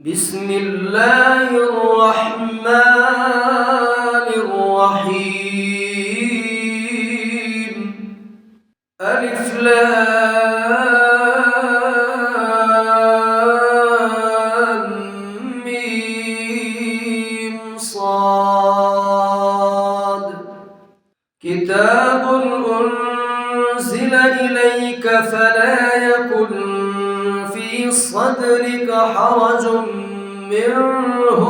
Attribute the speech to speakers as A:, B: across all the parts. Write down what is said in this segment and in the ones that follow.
A: بسم الله الرحمن الرحيم. ألف لام ميم صاد. كتاب أنزل إليك فلا يكن في صدرك حرج منه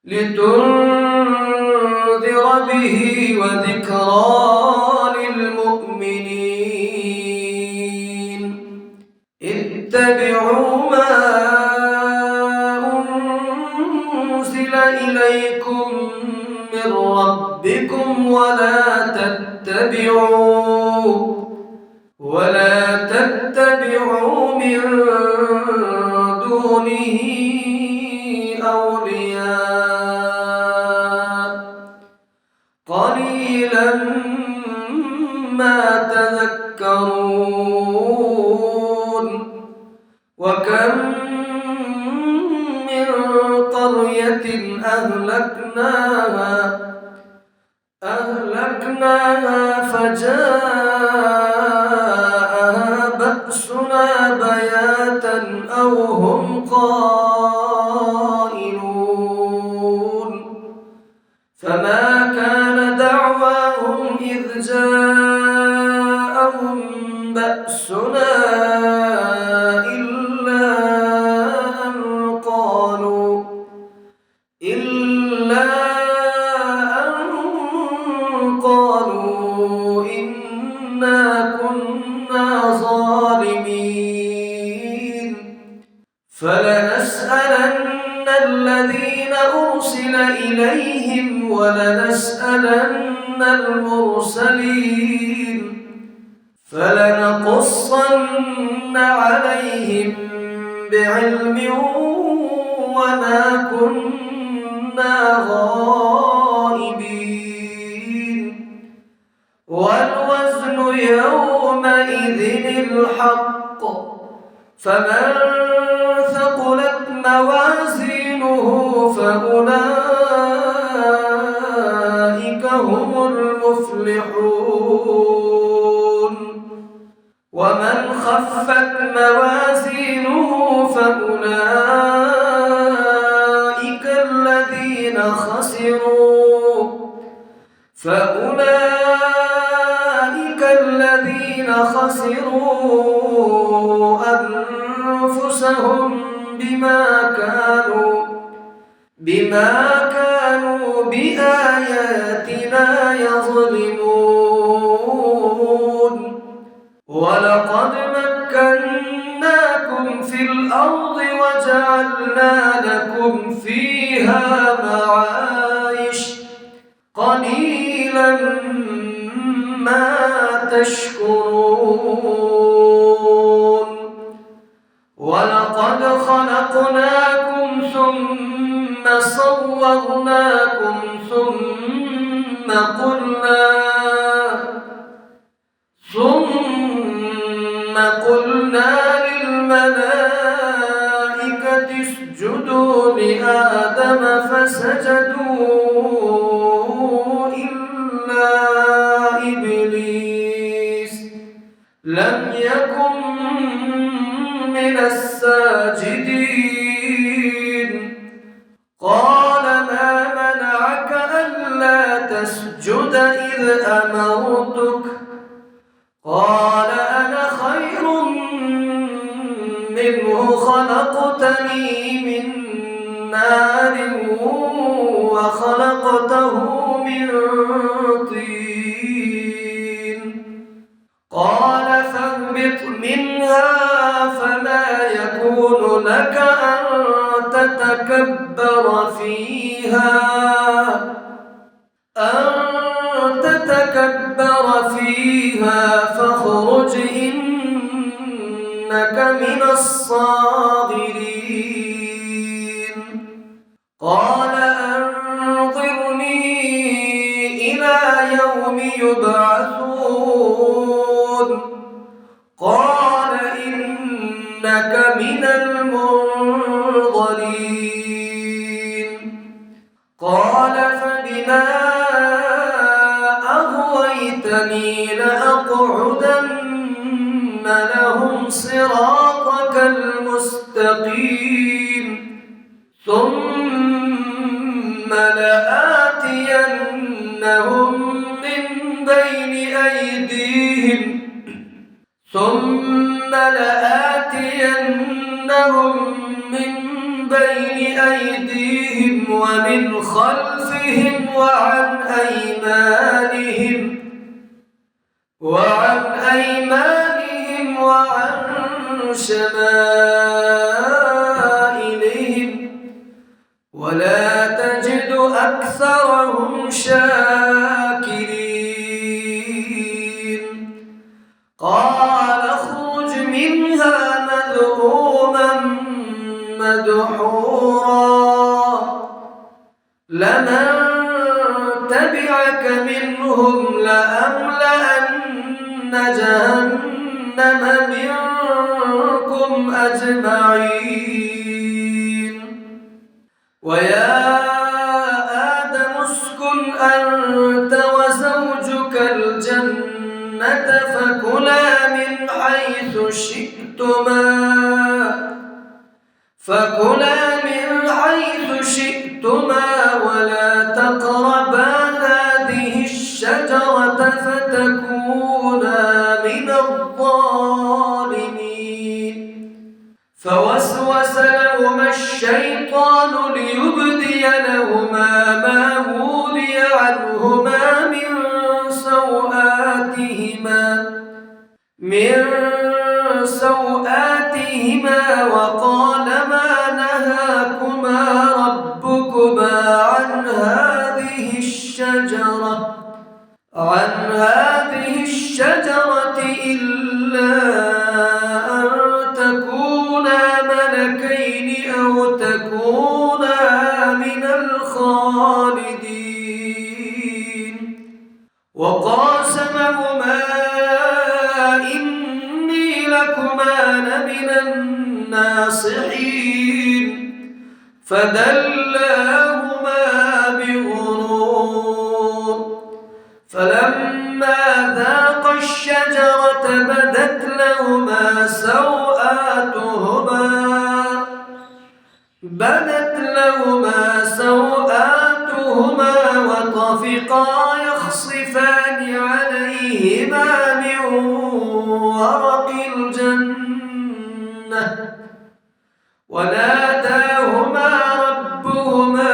A: لتنذر به وذكرى للمؤمنين. اتبعوا ما أنزل إليكم من ربكم ولا تتبعوا من دونه أولياء قليلا ما تذكرون. وكم من قرية أهلكناها فجاءها بأسنا بياتا أو هم قائلون. فما كان دعواهم إذ جاءهم بأسنا إلا أن قالوا إنا كنا ظالمين. فلنسألن الذين أرسل إليهم ولنسألن المرسلين. فلنقصن عليهم بعلم وما كنا غائبين. والوزن يومئذ الحق، فمن ثقلت موازينه فأولئك هم المفلحون. ومن خفت موازينه فأولئك الذين خسروا أنفسهم بما كانوا بآياتنا يظلمون. ولقد مكناكم في الأرض وجعلنا لكم فيها معايش قليلا ما تشكرون. ولقد خلقناكم ثم صورناكم ثم قلنا للملائكة اسجدوا لآدم فسجدوا إلا إبليس لم يكن من الساجدين. قال ما منعك ألا تسجد إذ أمرتك؟ قال أنا خير منه خلقتني من نار وخلقته من طين. قال فاهبط منها فما يكون لك أن تتكبر فيها فاخرج إنك من الصاغرين. قال أنظرني إلى يوم يبعثون. قال إنك من المنظرين قال فبما أغويتني لأقعدن لهم صراطك المستقيم ثم لآتينهم من بين أيديهم ومن خلفهم وعن أيمانهم وعن شمائلهم ولا تجد أكثرهم شاكرين قال اخرج منها مذءوما مدحورا لمن تبعك منهم لأملأن جهنم منكم أجمعين ويا آدم اسكن أنت وزوجك الجنة فكلا من حيث شئتما ولا تقربا هذه الشجرة فتكونا من الظالمين فوسوس لهما الشيطان ليبدي لهما ما ولي عنهما من سوآتهما وقال ما نهاكما ربكما عن هذه الشجرة إلا أن تكونا ملكين أو تكونا من الخالدين وقاسمهما إني لكما لمن الناصحين فدلاهما بغرور فلما ذاقا الشجرة بدت لهما سوآتهما وطفقا يخصفان عليهما من ورق الجنة وناداهما ربهما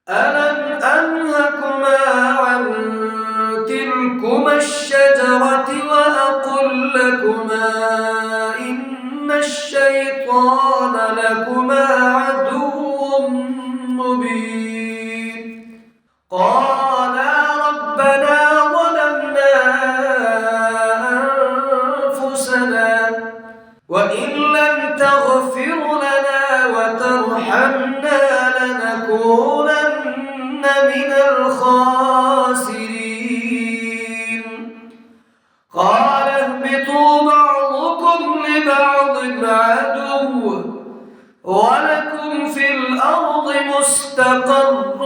A: ألم أنهكما عن تلكما الشجرة وأقل لكما إن الشيطان لكما عدو مبين قالا ربنا ظلمنا أنفسنا وإن لم تغفر لنا وترحمنا لنكونن من الخاسرين قال اهبطوا بعضكم لبعض عدو ولكم في الأرض مستقر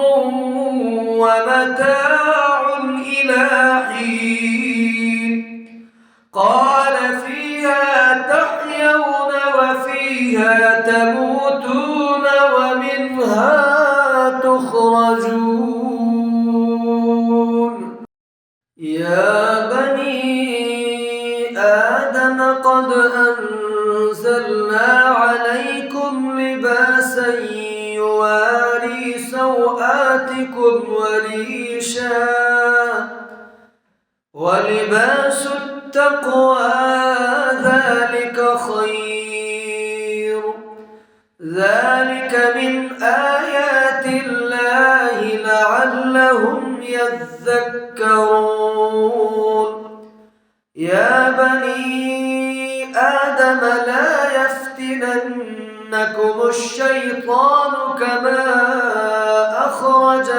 A: ومتاع إلى حين قال فيها تحيون وفيها تموتون ومنها تخرجون يا بني آدم قد أنزلنا عليكم لباسا يواري سوآتكم ولباس التقوى ذلك خير ذلك من آيات الله لعلهم يذكرون يا بني آدم لا يفتننكم الشيطان كما أخرج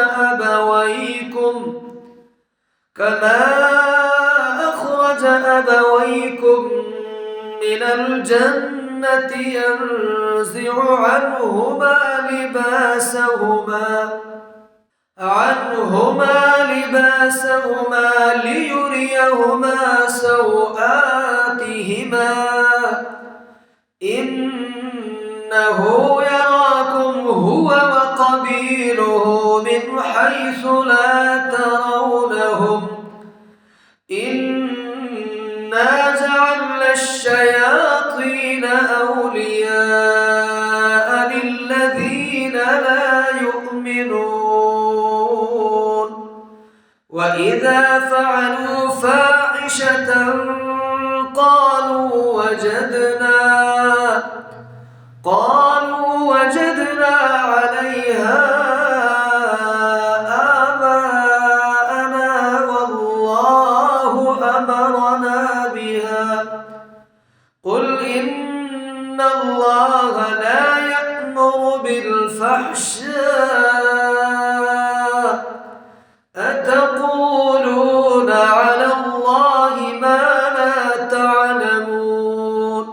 A: أخرج أبويكم من الجنة ينزع عنهما لباسهما ليريهما سوآتهما إنه يراكم هو وقبيله من حيث لا ترونهم إنا جعلنا الشياطين أولياء للذين لا يؤمنون وإذا فعلوا فاحشة قالوا وجدنا عليها آباءنا والله أمرنا بها قل إن الله لا يأمر بالفحشاء أتقولون على الله ما لا تعلمون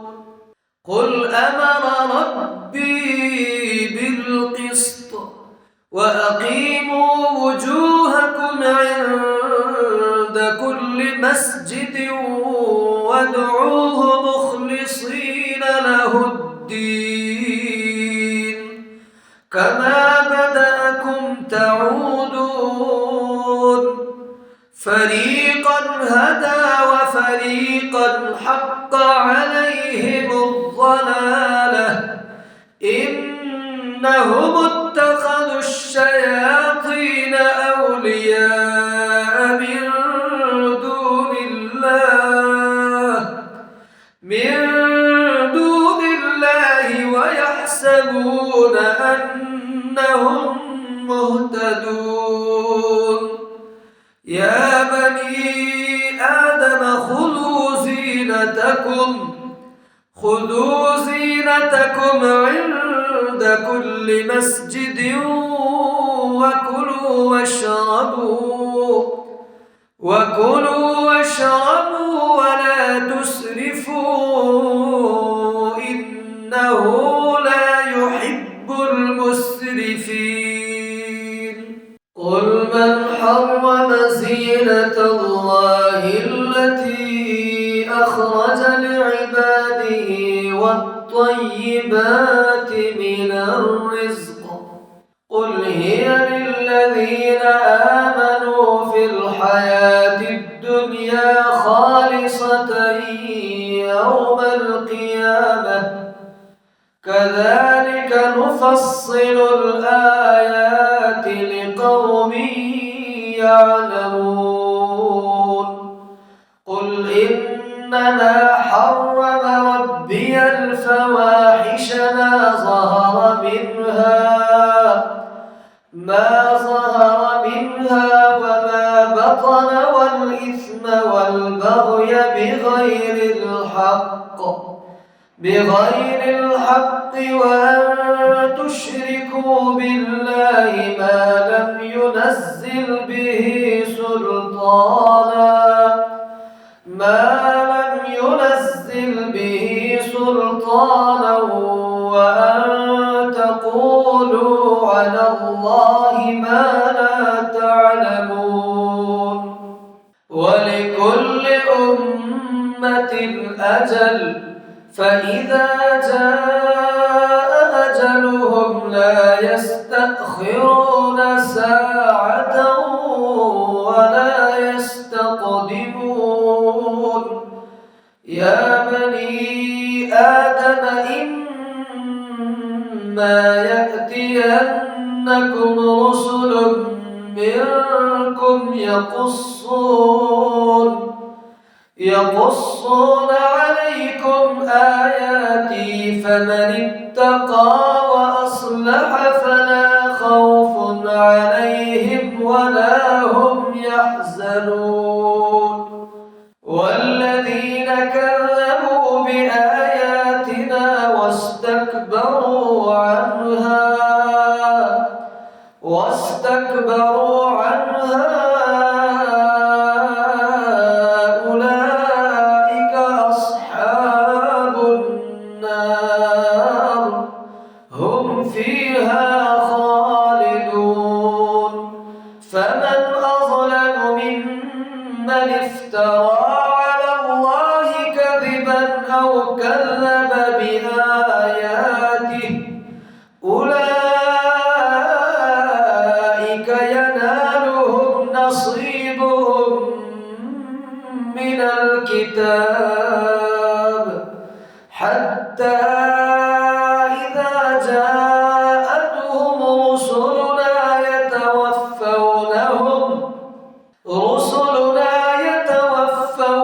A: قل أمر ربي بالقسط وأقيموا وجوهكم عند كل مسجد وادعوه مخلصين له الدين كما بدأكم تعودون فريقا هدى وفريقا حق عليهم الضلالة إنهم اتخذوا الشياطين أولياء من دون الله ويحسبون أنهم مهتدون يا بني آدم خذوا زينتكم عند كل مسجد وكلوا واشربوا ولا تسرفوا إنه لا يحب المسرفين قل من حرم زينة الله التي أخرج لعباده والطيبات من الرزق قل هي للذين آمنوا في الحياة الدنيا خالصة يوم القيامة كذلك نفصل الآيات لقوم يعلمون قل إنما حرم ربي الفواحش ما ظهر منها وما بطن والإثم والبغي بغير الحق وأن تشركوا بالله ما لم ينزل به سلطانا وأن تقولوا على الله ما لا تعلمون ولكل أمة أجل فإذا جاء أجلهم لا يستأخرون ساعة ولا يستقدمون يا بني آدم إما يأتينكم رسل منكم يقصون عليكم آياتي فمن اتقى وأصلح فلا خوف عليهم ولا هم يحزنون والذين كذبوا بآياتنا واستكبروا عنها أولئك الكتاب حتى إذا جاءتهم رسلنا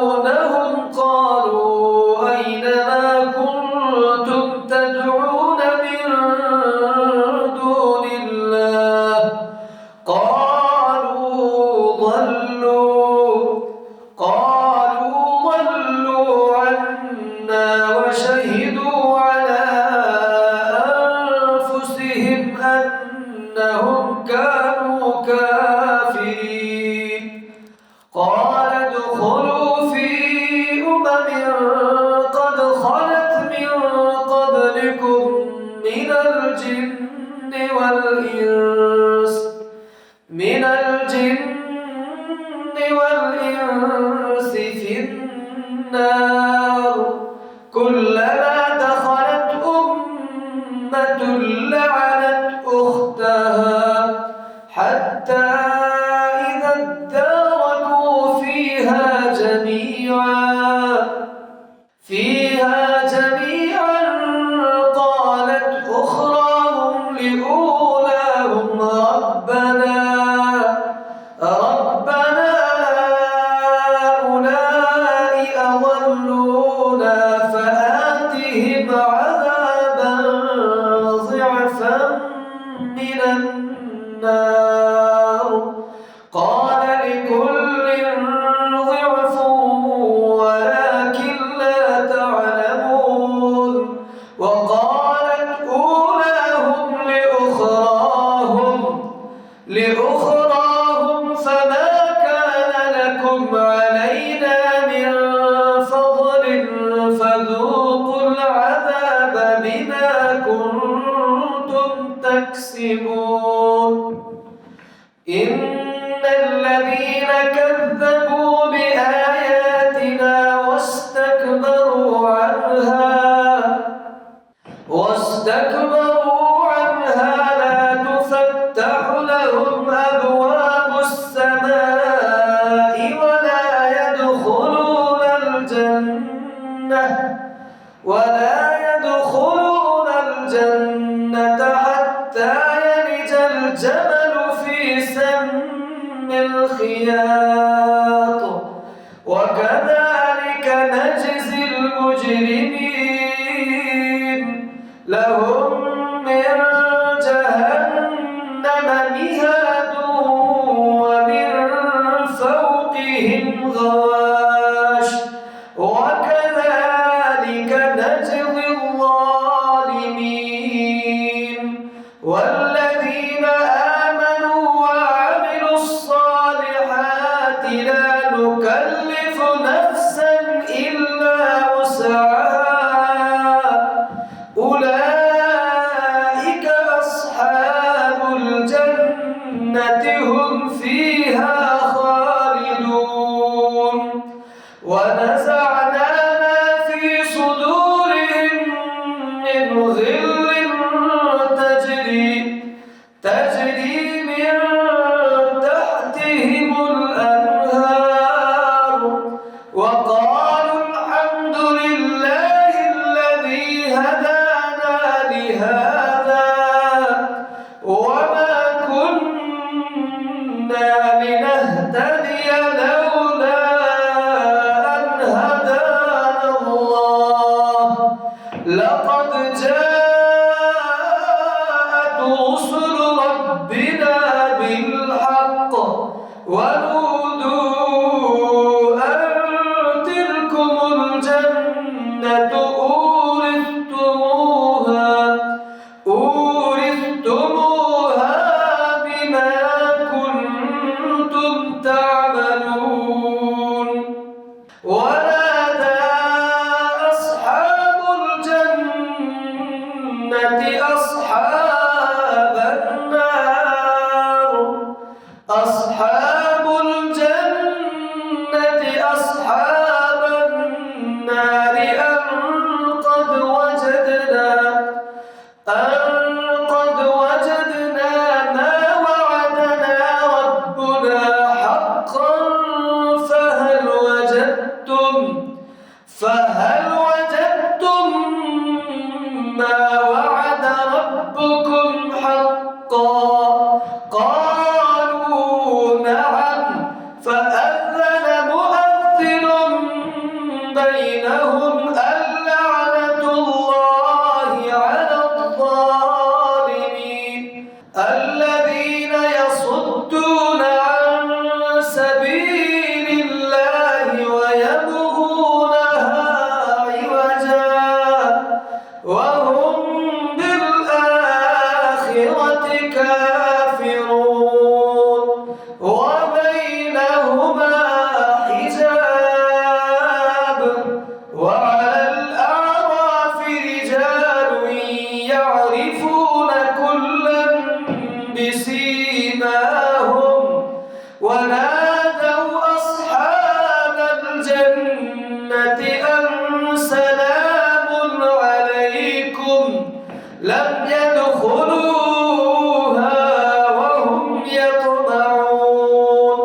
A: يتوفونهم قالوا أين ما كنتم تدعون من دون الله قالوا ضلوا عنا وشهدوا على أنفسهم أنهم كانوا كافرين قال ادخلوا في قد خلت من قبلكم من الجن والإنس في النار كلما دخلت أمة لعنت أختها حتى إذا اداركوا فيها جميعا قالت أخراهم لأولاهم ربنا هؤلاء أضلونا فآتهم عذابا ضعفا من النار قال لكل ضعف ولكن لا تعلمون وقالت أولاهم لأخراهم فما كان لكم علينا من فضل فذوقوا العذاب بما كنتم تكسبون إن الذين كذبوا بآياتنا واستكبروا عنها لا تفتح لهم أبواب السماء ولا يدخلون الجنة حتى يلج الجمل في سم الخياط وكذلك نجزي المجرمين لهم من جهنم مهاد ومن فوقهم غواش وكذلك نجزي الظالمين والذين آمنوا وعملوا الصالحات لا نكلف نفسا إلا وسعها أولئك أصحاب الجنة هم فيها خالدون ونزعنا ما في صدورهم من غل تجري من تحتهم الأنهار وقالوا الحمد لله الذي هدانا لهذا وما كنا لنهتدي لولا أن هدانا الله لقد جاءت رسل ربنا بالحق ونودوا أن فهل وجدتم ما وعد ربكم حقا؟ قالوا نعم. فأذن مؤذن بينهم اللعنة الله على الظالمين الذين يصدون عن سبيل الله ويبغونها عوجا وهم بالآخرة كافرون وبينهما حجاب وعلى الأعراف رجال يعرفون كلا بسيماهم ونادوا أصحاب الجنة أن سلام عليكم لم يدخلوها وهم يطمعون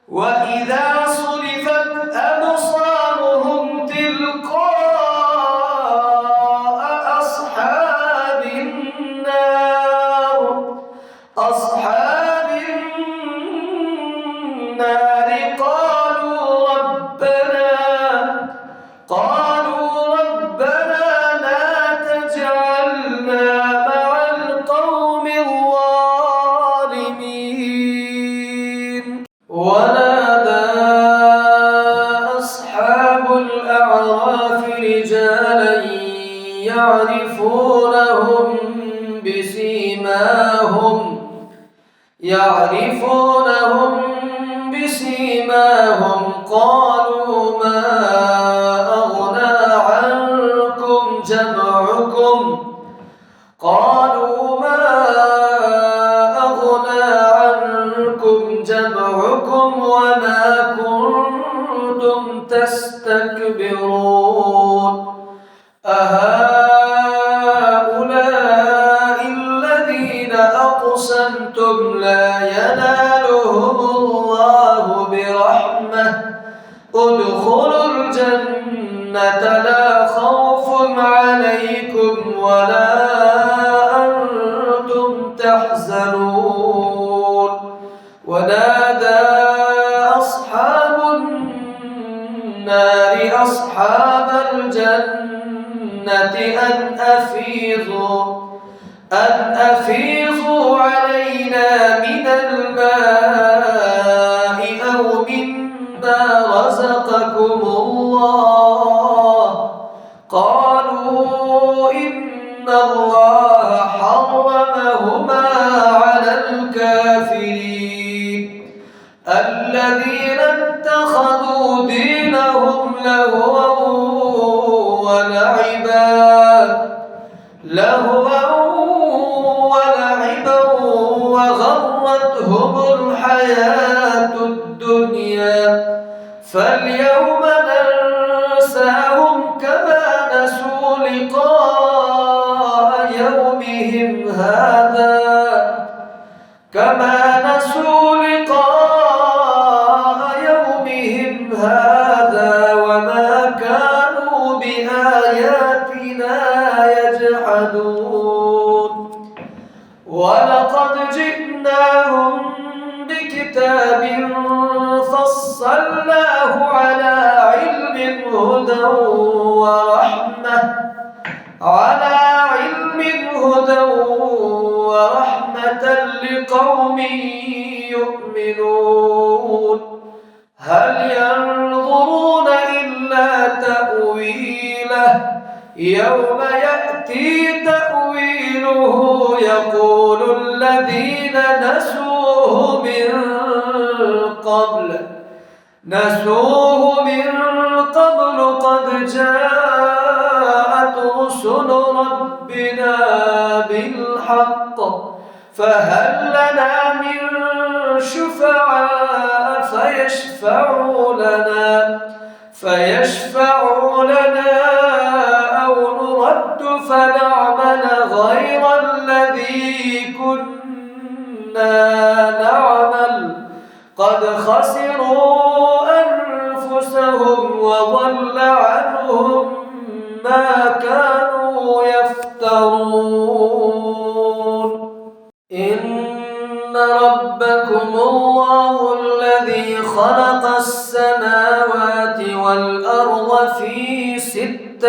A: وإذا صرفت أبصارهم تلقاء أصحاب النار قالوا ربنا لا تجعلنا مع القوم الظالمين ونادى أصحاب الأعراف رجالا يعرفونهم بسيماهم قالوا ما أغنى عنكم جمعكم وما كنتم تستكبرون أهؤلاء الذين أقسمتم لا ينالهم الله برحمة ادخلوا الجنة لا خوف عليكم ولا أنتم تحزنون ونادى أصحاب النار أصحاب الجنة أن أفيضوا علينا من الماء أو مما رزقكم الله قالوا إن الله حرمهما على الكافرين الذين اتخذوا دينهم لهوا ولعبا وغرتهم الحياة الدنيا فاليوم ننساهم كما نسوا لقاء يومهم هذا وما كانوا بآياتنا يجحدون ولقد جئناهم بكتاب فصلناه على علم هدى ورحمة لقوم يؤمنون هل ينظرون إلا تأويله يوم يأتي تأويله يقول الذين نسوه من قبل قد جاءت رسل ربنا بالحق فهل لنا من شفعاء فيشفعوا لنا أو نرد فنعمل غير الذي كنا نعمل قد خسروا أنفسهم لهم وضل عنهم ما كانوا يفترون. إن ربكم الله الذي خلق السماوات والأرض في 6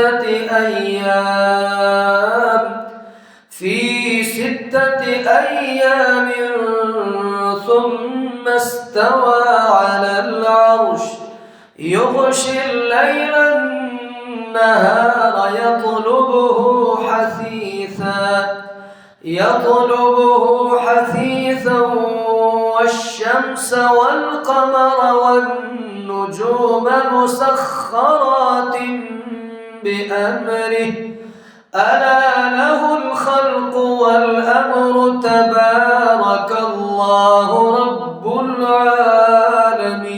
A: أيام ثم استوى على العرش يغشي الليل النهار يطلبه حثيثا والشمس والقمر والنجوم مسخرات بأمره ألا له الخلق والأمر تبارك الله رب العالمين.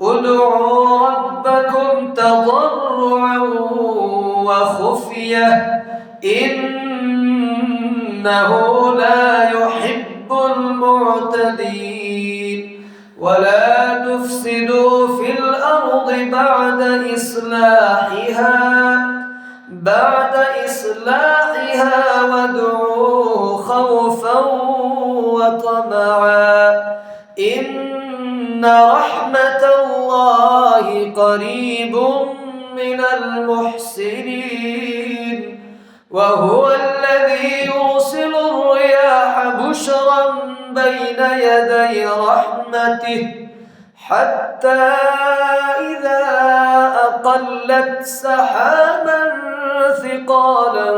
A: ادعوا ربكم تضرعا وخفية إنه لا يحب المعتدين. ولا تفسدوا في الأرض بعد إصلاحها وادعوه خوفا وطمعا إن رحمة الله قريب من المحسنين. وهو الذي يرسل الرياح بشرا بين يدي رحمته حتى إذا أقلت سحابا ثقالا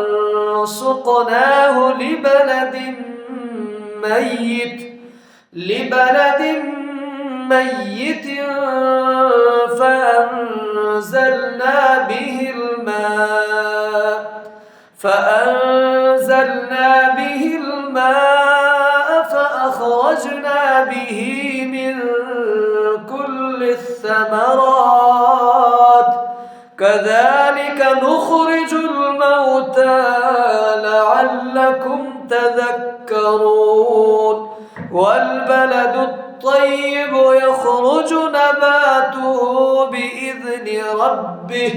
A: سقناه لبلد ميت فأنزلنا به الماء فأخرجنا به من كل الثمرات كذلك نخرج الموتى لعلكم تذكرون. والبلد الطيب يخرج نباته بإذن ربه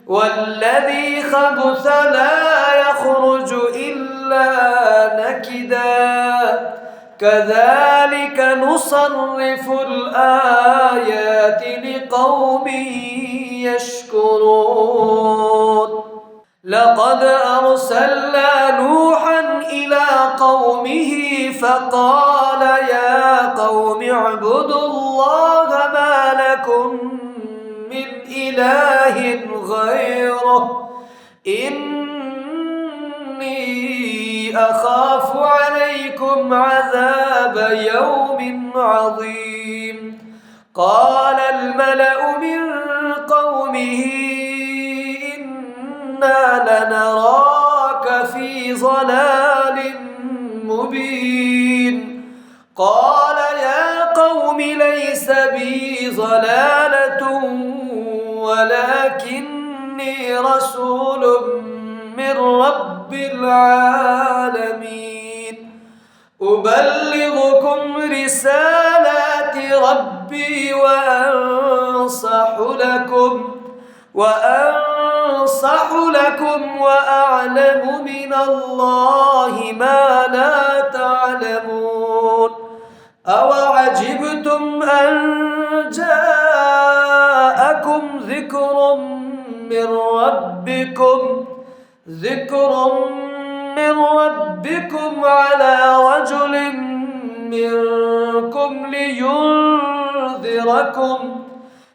A: والذي خبث لا يخرج إلا نكدا كذلك نصرف الآيات لقوم يشكرون. لقد أرسلنا نوحا إلى قومه فقال يا قوم اعبدوا الله ما لكم من إله غيره إني أخاف عليكم عذاب يوم عظيم. قال الملأ من قومه إنا لنراك في ضلال مبين. قال يا قوم ليس بي ضلالة ولكني رسول من رب العالمين أبلغكم رسالات ربي وأنصح لكم وأعلم من الله ما لا تعلمون. أوعجبتم أن جاءكم ذكر من ربكم على رجل منكم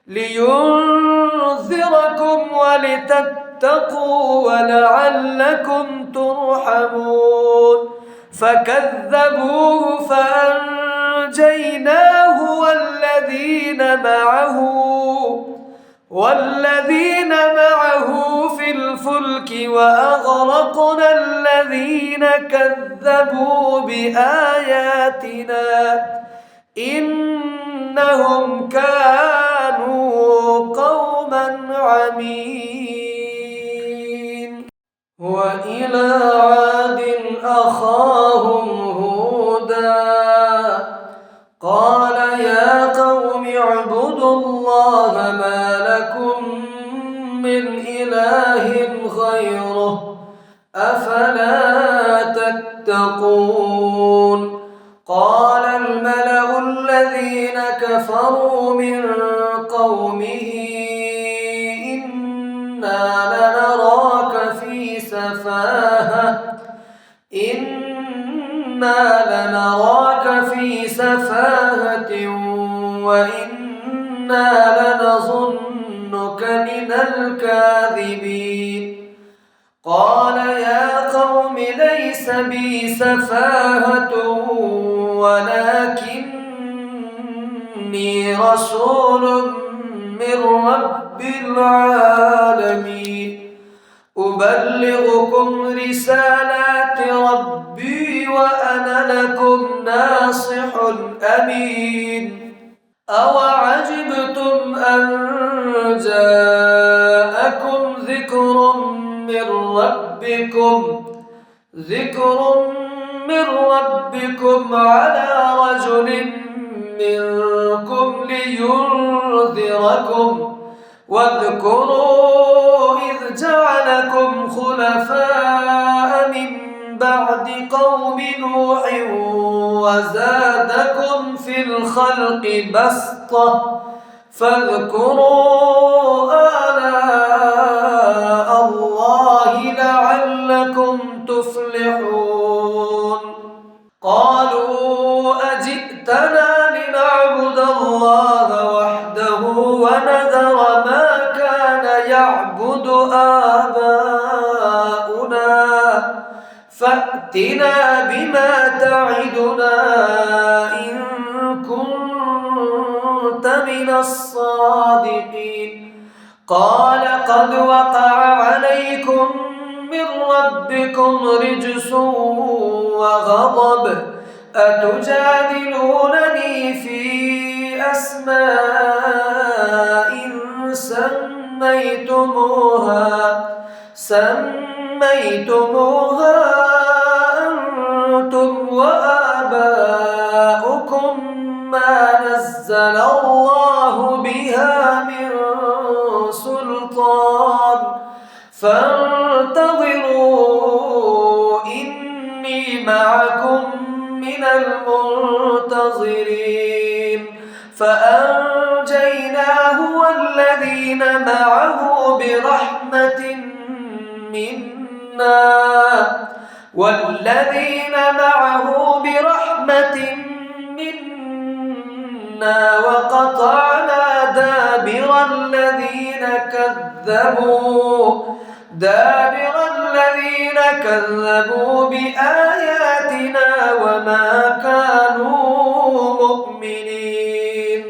A: لينذركم ولتتقوا ولعلكم ترحمون. فكذبوه فأنجيناه والذين معه في الفلك وأغرقنا الذين كذبوا بآياتنا إنهم كانوا قوما عمين. وإلى عاد أخاهم هودا قال يا قوم اعبدوا الله لكم من إله غيره أفلا تتقون قال الملأ الذين كفروا من قومه إنا لنراك في سفاهة وإنا لنظنك من الكاذبين قال يا قوم ليس بي سفاهة ولكني رسول من رب العالمين أبلغكم رسالات ربي وأنا لكم ناصح أمين أوعجبتم أن جاءكم ذكر من ربكم على رجل منكم لينذركم واذكروا إذ جعلكم خلفاء من بعد قوم نوح وزادكم في الخلق بسطة فاذكروا آلاء الله لعلكم تفلحون قالوا أجئتنا لنعبد الله وحده ونذر ما كان يعبد آباؤنا فأتنا بما تعدنا إن كنت من الصادقين قال قد وقع عليكم من ربكم رجس وغضب أتجادلونني في أسماء سميتموها أنتم وآباؤكم ما نزل الله بها من سلطان فانتظروا إني معكم من المنتظرين فأنجيناه والذين معه برحمة منا وقطعنا دابر الذين كذبوا بآياتنا وما كانوا مؤمنين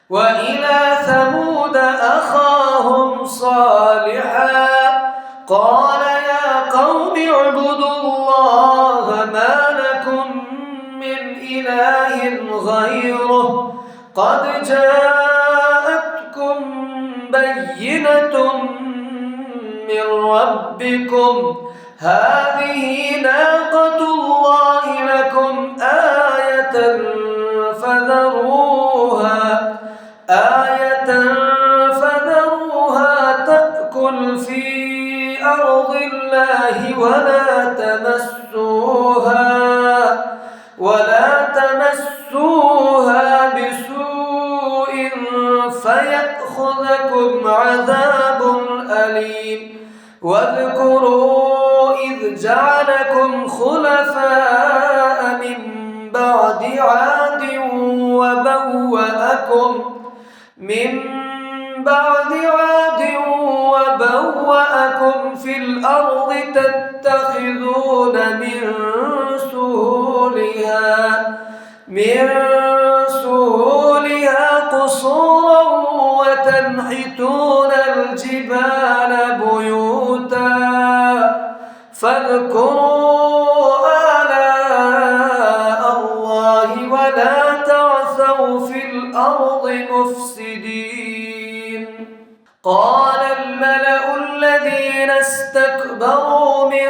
A: وإلى ثمود أخاهم صالحا قال يا قوم اعبدوا الله ما لكم من إله غيره قد جاءتكم بينة من ربكم هذه ناقة الله لكم آية فذروها تأكل في أرض الله ولا تمسوها بسوء فيأخذكم عذاب أليم واذكروا إذ جعلكم خلفاء من بعد عاد وبوأكم في الأرض تتخذون من سهولها قصورا وتنحتون الجبال بيوتا فاذكروا آلاء الله ولا تعثوا في الأرض مفسدين قال الملأ الذين استكبروا من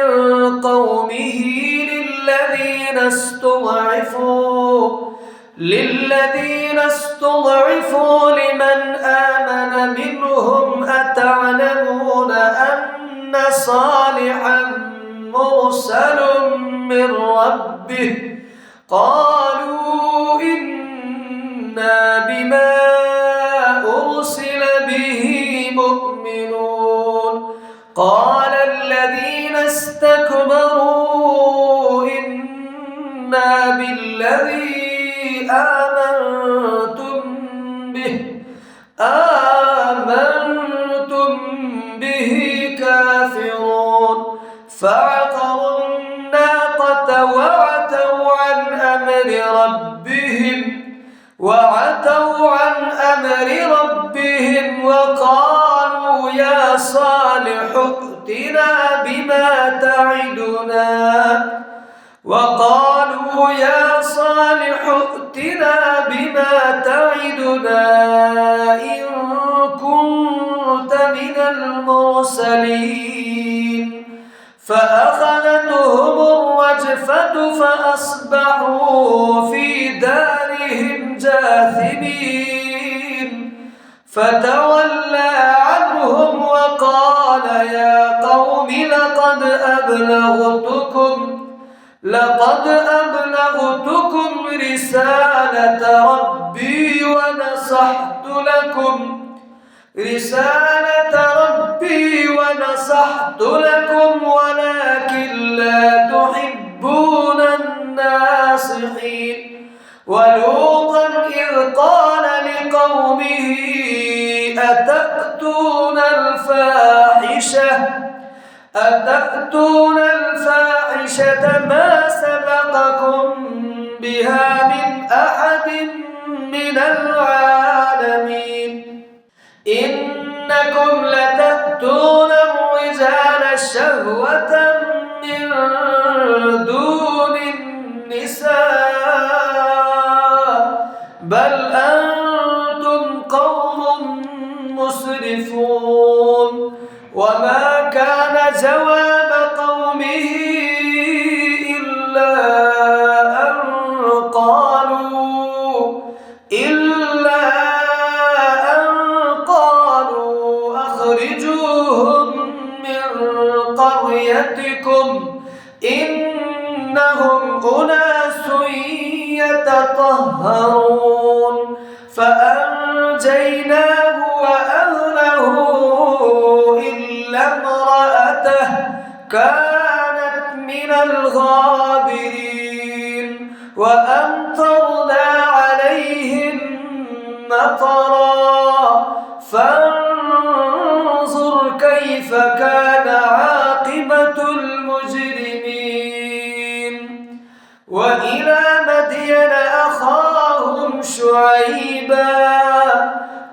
A: قومه للذين استضعفوا للذين استضعفوا لمن آمن منهم أتعلمون أن صالحا مرسل من ربه قالوا إنا بما أرسل به مؤمنون قال الذين استكبروا إنا بالذي آمنتم به كافرون فعقروا الناقة وعتوا عن أمر ربهم وقالوا يا صالح ائتنا بما تعدنا إن كنت من المرسلين فأخذتهم الرجفة فأصبحوا في دارهم جاثمين فتولى عنهم وقال يا قوم لقد أبلغتكم رسالة ربي ونصحت لكم ولكن لا تحبون الناصحين ولوطا إذ قال لقومه أتأتون الفاحشة ما سبقكم بها من أحد من العالمين إنكم لتأتون الرجال شهوة من دون النساء بل أنتم قوم مسرفون وما كان جواب قومه إلا أن قالوا أخرجوهم من قريتكم إنهم أناس يتطهرون فأنجيناه وأهله إلا امرأته كانت من الغابرين وأمطرنا عليهم مطرا فانظر كيف كان عاقبة المجرمين وإلى مدين أخاهم شعيبا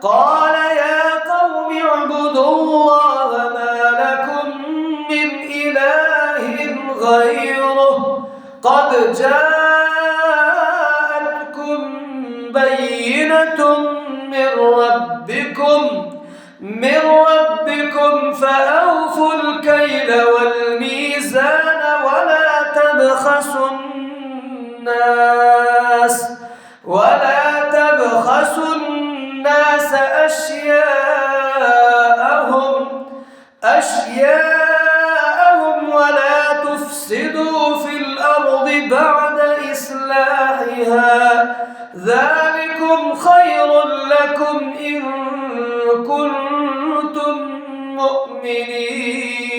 A: قال يا قوم اعبدوا الله ما لكم من إله غيره قد جاءتكم بينة من ربكم فأوفوا الكيل والميزان ولا تبخسوا الناس أشياءهم ولا تفسدوا في الأرض بعد إصلاحها ذلكم خير لكم إن كنتم مؤمنين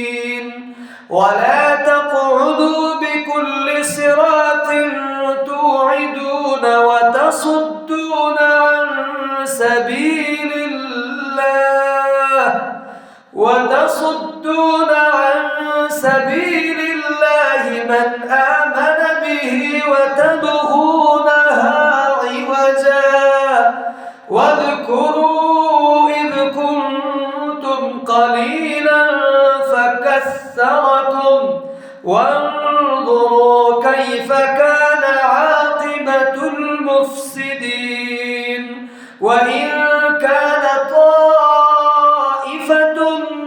A: ولا تقعدوا بكل صراط توعدون وتصدون عن سبيل الله من آمن به وتبغونها عوجا واذكروا إذ كنتم قليلا فكثركم وانظروا كيف كان عاقبة المفسدين وإن كان طائفة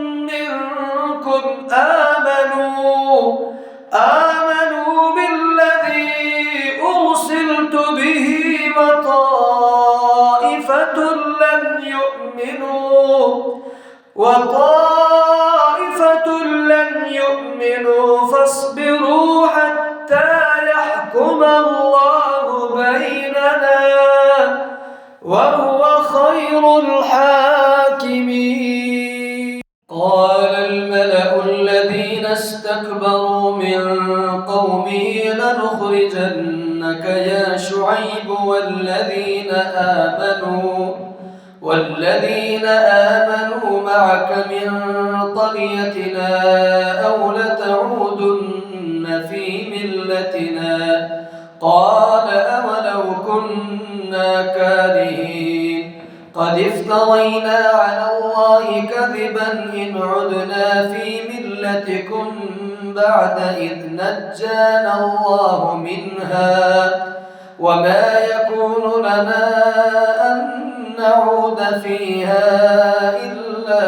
A: منكم آمنوا بالذي أرسلت به وطائفة لم يؤمنوا فاصبروا حتى يحكم الله بيننا وهو خير الحاكمين. قال الملأ الذين استكبروا من قومه لنخرجنك يا شعيب والذين آمنوا معك من قريتنا أو لتعودن في ملتنا. قال أولو كنا كارهين قد افترينا على الله كذبا إن عدنا في ملتكم بعد إذ نجانا الله منها وما يكون لنا أن نعود فيها إلا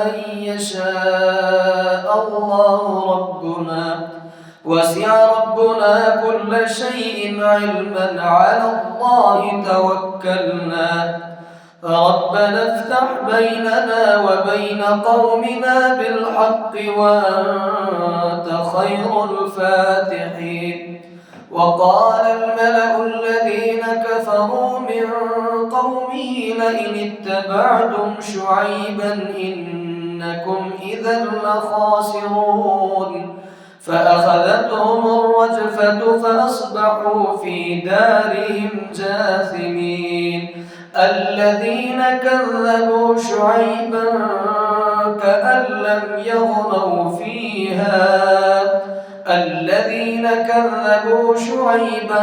A: أن يشاء الله ربنا وسع ربنا كل شيء علما على الله توكلنا ربنا افتح بيننا وبين قومنا بالحق وأنت خير الفاتحين. وقال الملأ الذين كفروا من قومه لئن اتبعتم شعيبا إنكم إذا لخاسرون. فأخذتهم الرجفة فأصبحوا في دارهم جاثمين. الذين كذبوا شعيبا كأن لم يغنوا فيها الذين كذبوا شعيبا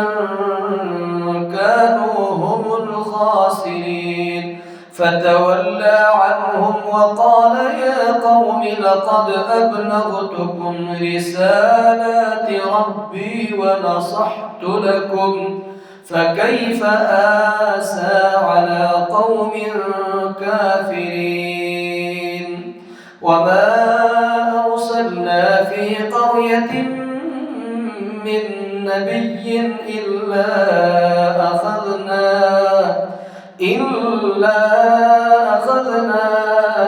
A: كانوا هم الخاسرين. فتولى عنهم وقال يا قوم لقد أبلغتكم رسالات ربي ونصحت لكم فكيف آسى على قوم كافرين. وما أرسلنا في قرية من نبي إلا أخذنا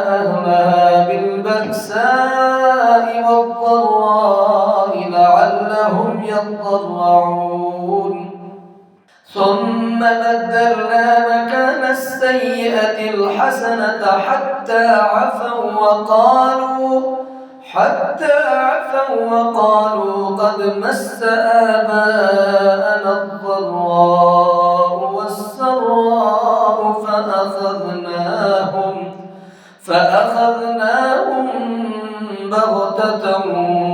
A: أهلها بالبأساء والضراء لعلهم يضرعون. ثم بدلنا مكان السيئة الحسنة حتى عفوا وقالوا قد مس آباءنا الضراء والسراء فأخذناهم بغتة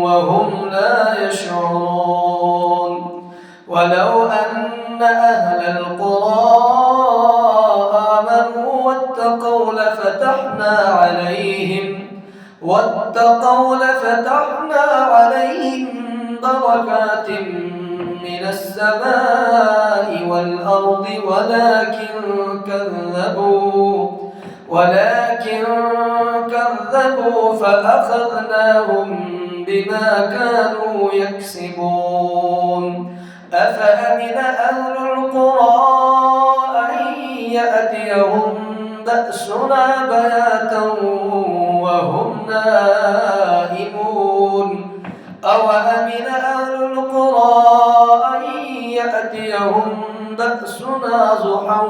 A: وهم لا يشعرون. ولو أن أهل القرى آمنوا واتقوا لفتحنا عليهم بركات من السماء والأرض ولكن كذبوا فأخذناهم بما كانوا يكسبون. أفأمن أهل القرى أن يأتيهم بأسنا بياتا وهم نائمون. أوأمن أهل القرى أن يأتيهم بأسنا ضحى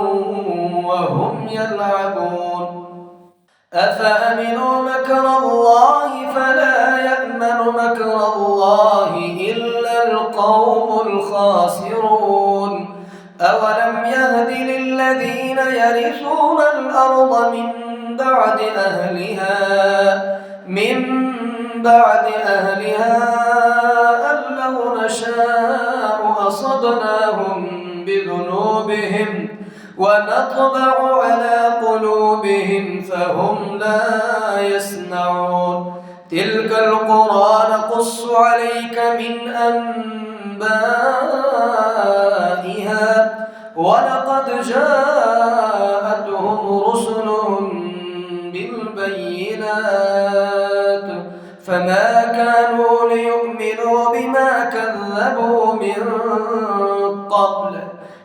A: وهم يلعبون. أفأمنوا مكر الله فلا يأمن مكر الله إلا القوم الخاسرون. أولم يهد للذين يرثون الأرض من بعد أهلها أن لو نشاء أصبناهم بذنوبهم ونطبع على قلوبهم فهم لا يسمعون. تلك القرى نقص عليك من أنبائها ولقد جاءتهم رسلهم بالبينات فما كانوا ليؤمنوا بما كذبوا من قبل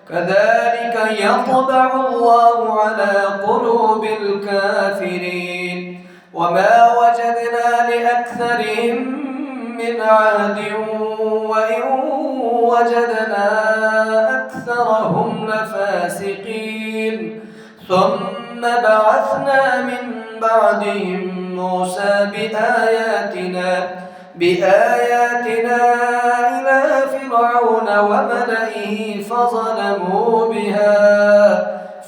A: كذلك يطبع الله على قلوب الكافرين. وما وجدنا لأكثرهم من عهد وإن وجدنا أكثرهم لفاسقين ثم بعثنا من بعدهم موسى بآياتنا إلى فرعون وملئه فظلموا بها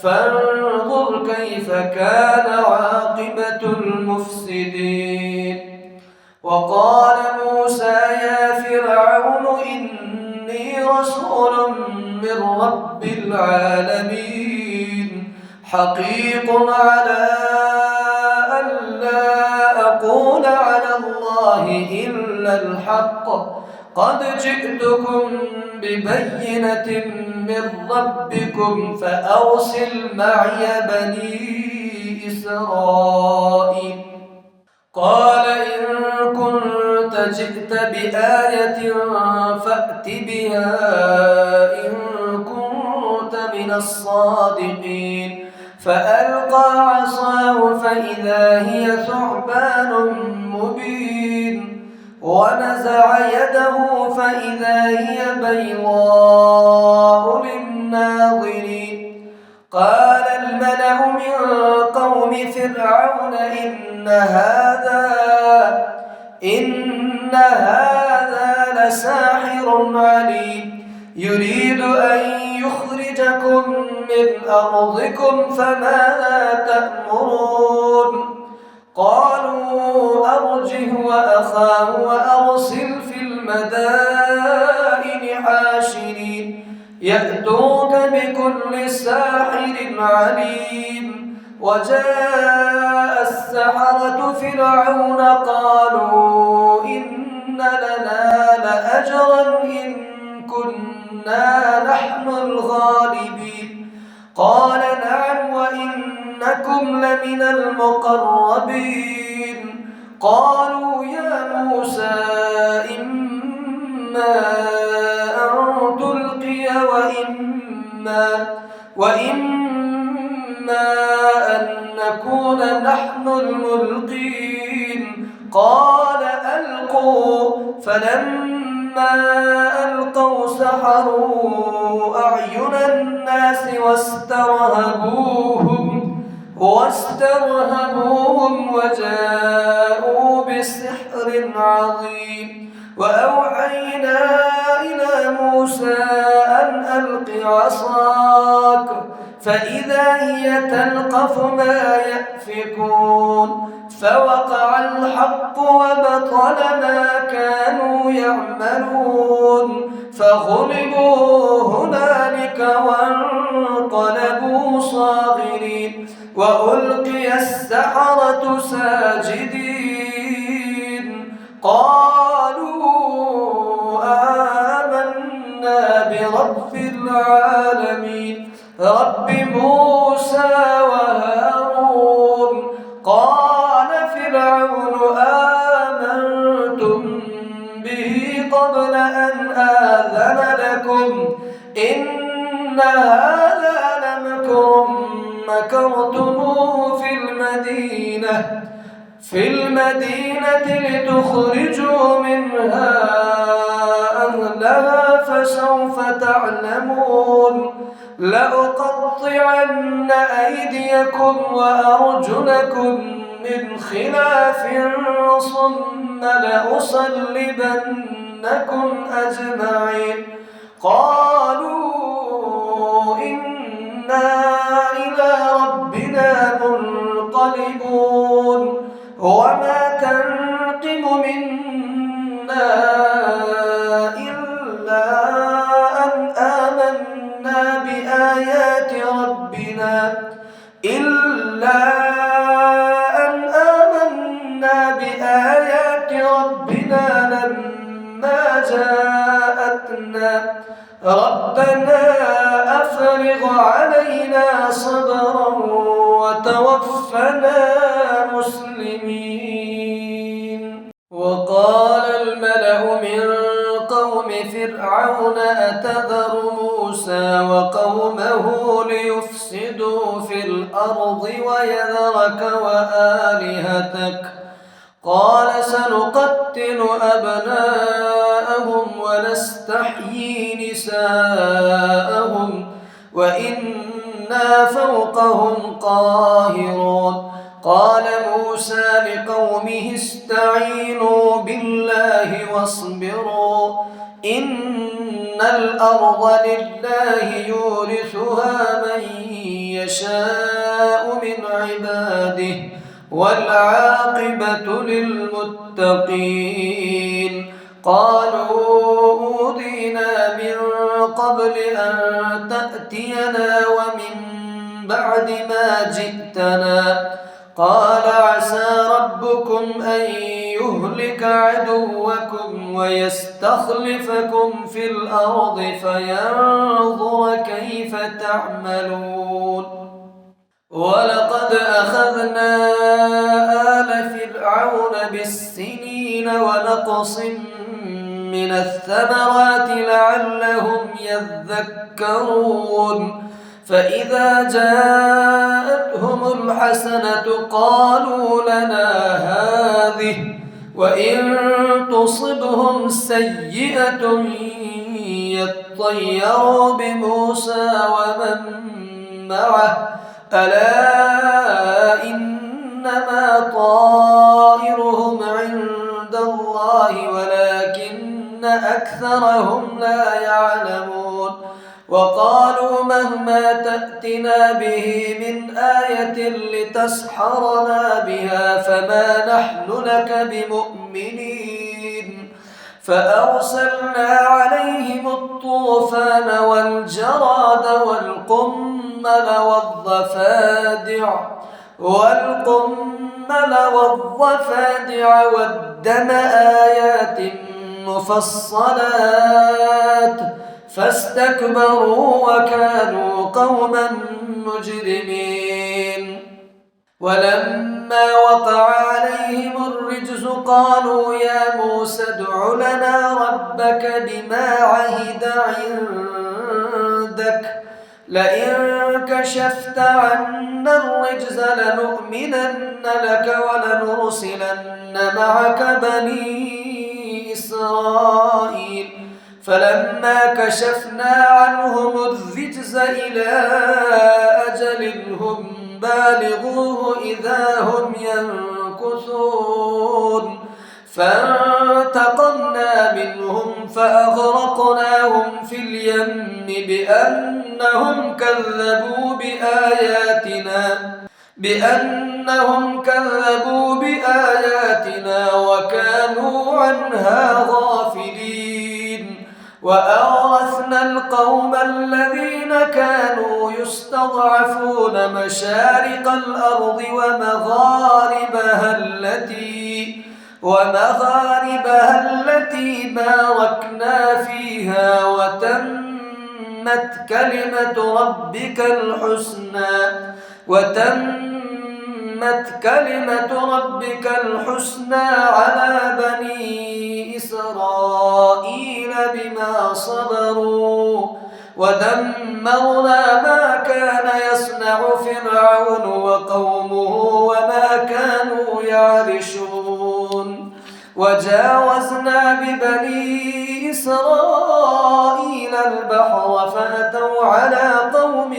A: فانظر كيف كان عاقبة المفسدين. وقال موسى يا فرعون إني رسول من رب العالمين حقيق على أن لا أقول على الله إلا الحق قد جئتكم ببينة من ربكم فأرسل معي بني إسرائيل. قال إن كنت جئت بآية فأت بها إن كنت من الصادقين. فألقى عصاه فإذا هي ثعبان مبين ونزع يده فإذا هي بيضاء للناظرين. قال الملأ من قوم فرعون إن هذا لساحر عليم يريد أن يخرجكم من أرضكم فماذا تأمرون. قالوا أرجه وأخاه وأرسل في المدائن حاشرين يأتوك بكل ساحر عليم. وجاء السحرة فرعون قالوا إن لنا لأجرا إن كنا نحن الغالبين. قال نعم وإنكم لمن المقربين. قالوا يا موسى إما أن تلقي وإما أن نكون نحن الملقين. قال ألقوا فلما ألقوا سحروا أعين الناس واسترهبوهم وجاءوا بسحر عظيم. وأوحينا إلى موسى أن ألق عصاك فإذا هي تلقف ما يأفكون. فوقع الحق وبطل ما كانوا يعملون فغلبوا هنالك وانقلبوا صاغرين. وألقي السحرة ساجدين قالوا آمنا برب العالمين رب موسى وهارون. قال فرعون آمنتم به قبل أن آذن لكم إن هذا لمكر مكرتموه في المدينة لتخرجوا منها أهلها فسوف تعلمون. لأقطعن أيديكم وأرجلكم من خلاف ثم لأصلبنكم أجمعين. قالوا إنا إلى ربنا منقلبون. وما تنقم منا إلا أن آمنا بآيات ربنا لما جاءتنا ربنا أفرغ علينا صبرا وتوفنا مسلمين. وقال الملأ من قوم فرعون أتذر موسى وقومه ليفسدوا في الأرض الأرض ويذرك وآلهتك قال سنقتل أبناءهم ونستحيي نساءهم وإنا فوقهم قاهرون قال موسى لقومه استعينوا بالله واصبروا إن الأرض لله يورثها من يشاء من عباده والعاقبة للمتقين قالوا أوذينا من قبل أن تأتينا ومن بعد ما جئتنا قال عسى ربكم أن يهلك عدوكم ويستخلفكم في الأرض فينظر كيف تعملون ولقد أخذنا آل فرعون بالسنين ونقص من الثمرات لعلهم يذكرون فإذا جاءتهم الحسنة قالوا لنا هذه وإن تصبهم سيئة يطيروا بموسى ومن معه ألا إنما طائرهم عند الله ولكن أكثرهم لا يعلمون وقالوا مهما تأتنا به من آية لتسحرنا بها فما نحن لك بمؤمنين فأرسلنا عليهم الطوفان والجراد والقمل والضفادع والدم آيات مفصلات فاستكبروا وكانوا قوما مجرمين ولما وقع عليهم الرجز قالوا يا موسى ادع لنا ربك بما عهد عندك لئن كشفت عنا الرجز لنؤمنن لك ولنرسلن معك بني إسرائيل فلما كشفنا عنهم الرجز إلى أجل هم بالغوه إذا هم ينكثون فانتقمنا منهم فأغرقناهم في اليم بأنهم كذبوا بآياتنا وكانوا عنها غافلين وأورثنا القوم الذين كانوا يستضعفون مشارق الأرض ومغاربها التي باركنا فيها وتمت كلمة ربك الحسنى على بني إسرائيل بما صبروا ودمرنا ما كان يصنع فرعون وقومه وما كانوا يعرشون وجاوزنا ببني إسرائيل البحر فأتوا على قوم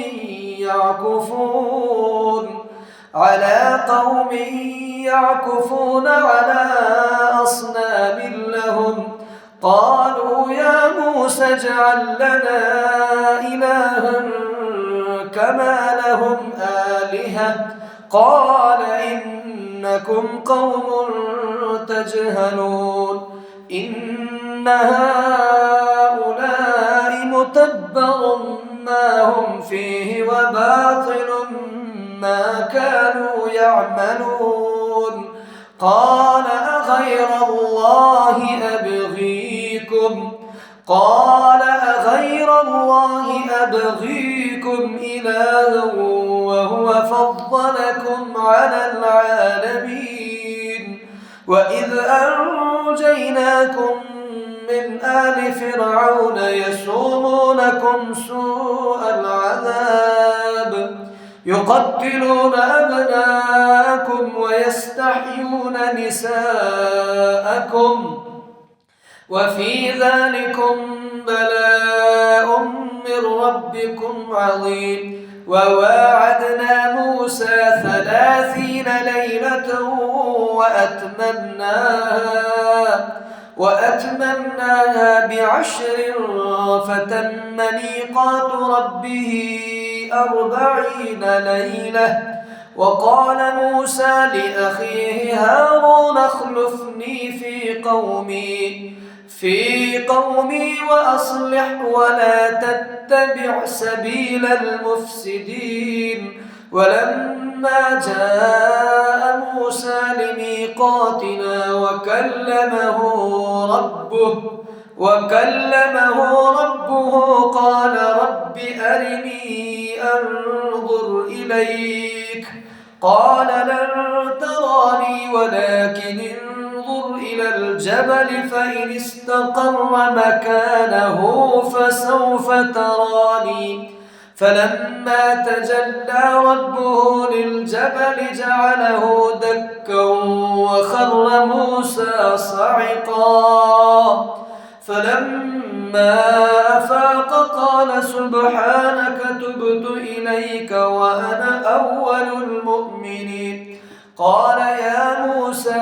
A: يعكفون على أصنام لهم قالوا يا موسى اجعل لنا إلها كما لهم آلهة قال إنكم قوم تجهلون إن هؤلاء متبر ما هم فيه وباطل ما كانوا يعملون قال أغير الله أبغيكم إلها وهو فضلكم على العالمين وإذ أنجيناكم من آل فرعون يسومونكم سوء العذاب يقتلون أبناءكم ويستحيون نساءكم وفي ذلكم بلاء من ربكم عظيم. وواعدنا موسى 30 ليلة وأتممناها ب10 فتم ميقات ربه 40 ليلة. وقال موسى لأخيه هارون اخلفني في قومي وأصلح ولا تتبع سبيل المفسدين. ولما جاء موسى لميقاتنا وكلمه ربه قال رب أرني أنظر إليك. قال لن تراني ولكن انظر إلى الجبل فإن استقر مكانه فسوف تراني. فلما تجلى ربه للجبل جعله دكا وخر موسى صعقا. فلما أفاق قال سبحانك تبت إليك وأنا أول المؤمنين. قال يا موسى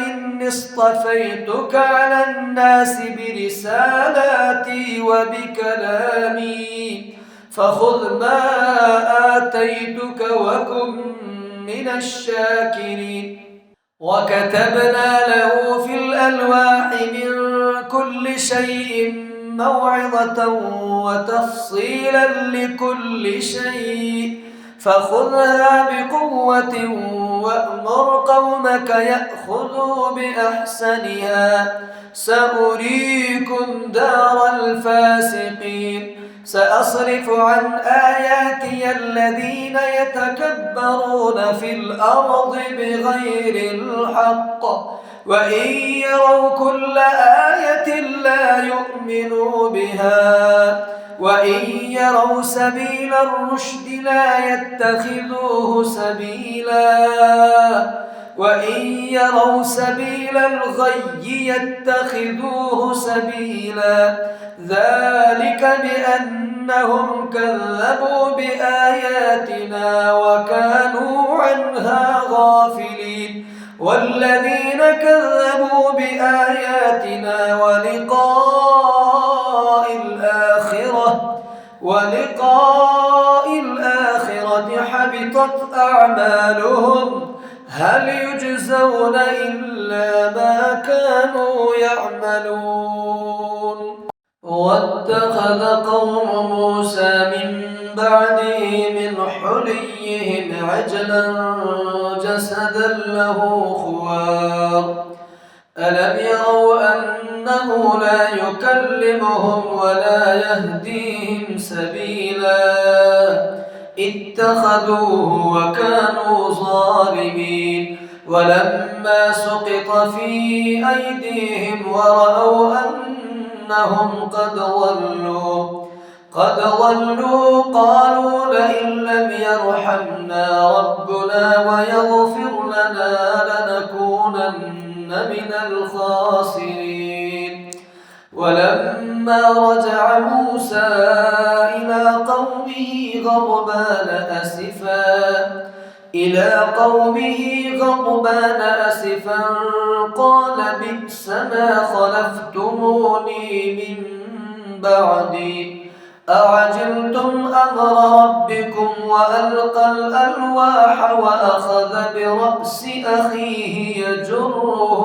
A: إني اصطفيتك على الناس برسالاتي وبكلامي فخذ ما آتيتك وكن من الشاكرين. وكتبنا له في الألواح من كل شيء موعظة وتفصيلا لكل شيء فخذها بقوة وأمر قومك يأخذوا بأحسنها سأريكم دار الفاسقين. سأصرف عن آياتي الذين يتكبرون في الأرض بغير الحق وإن يروا كل آية لا يؤمنوا بها وإن يروا سبيل الرشد لا يتخذوه سبيلا وإن يروا سبيل الغي يتخذوه سبيلا. ذلك بأنهم كذبوا بآياتنا وكانوا عنها غافلين. والذين كذبوا بآياتنا ولقاء الآخرة حبطت أعمالهم هل يجزون إلا ما كانوا يعملون. واتخذ قوم موسى من بعده من حليهم عجلا جسدا له خوار ألم يروا أنه لا يكلمهم ولا يهديهم سبيلا اتخذوه وكانوا ظالمين. ولما سقط في أيديهم ورأوا أنهم قد ضلوا قالوا لئن لم يرحمنا ربنا ويغفر لنا لنكونن من الخاسرين. ولما رجع موسى إلى قومه غضبان أسفا قال بئس ما خلفتموني من بعدي أعجلتم أمر ربكم وألقى الألواح وأخذ برأس أخيه يجره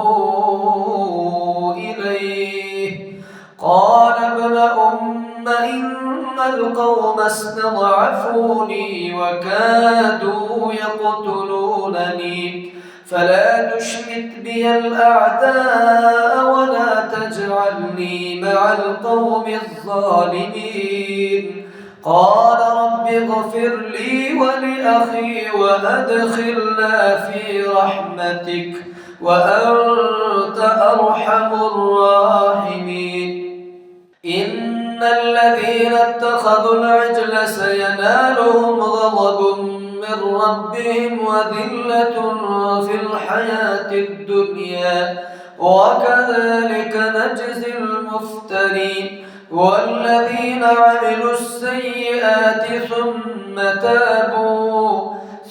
A: إليه قال ابن أم إن القوم استضعفوني وكادوا يقتلونني فلا تشمت بي الأعداء ولا تجعلني مع القوم الظالمين. قال رب اغفر لي ولأخي وأدخلنا في رحمتك وأنت أرحم الراحمين. الذين اتخذوا العجل سينالهم غضب من ربهم وذلة في الحياة الدنيا وكذلك نجزي المفترين والذين عملوا السيئات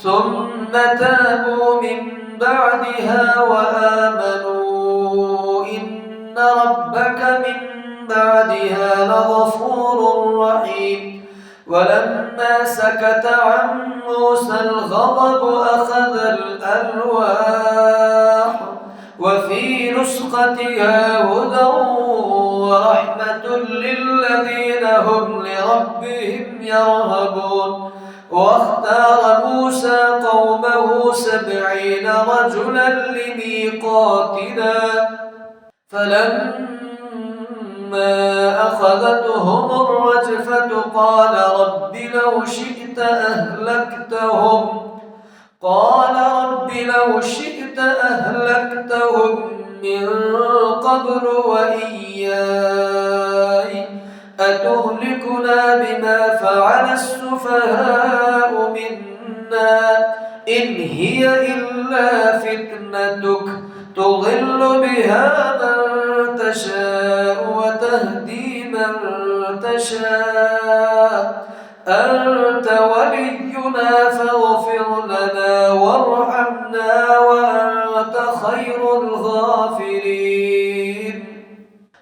A: ثم تابوا من بعدها وآمنوا إن ربك من بعدها لغفور رحيم ولما سكت عن موسى الغضب أخذ الألواح وفي نسختها هدى ورحمة للذين هم لربهم يرهبون واختار موسى قومه 70 رجلا لميقاتنا فلما أخذتهم الرجفة قال رب لو شئت أهلكتهم من قبل وإياي أتهلكنا بما فعل السفهاء منا إن هي إلا فتنتك تضل بها من تشاء وتهدي من تشاء أنت ولينا فاغفر لنا وارحمنا وأنت خير الغافرين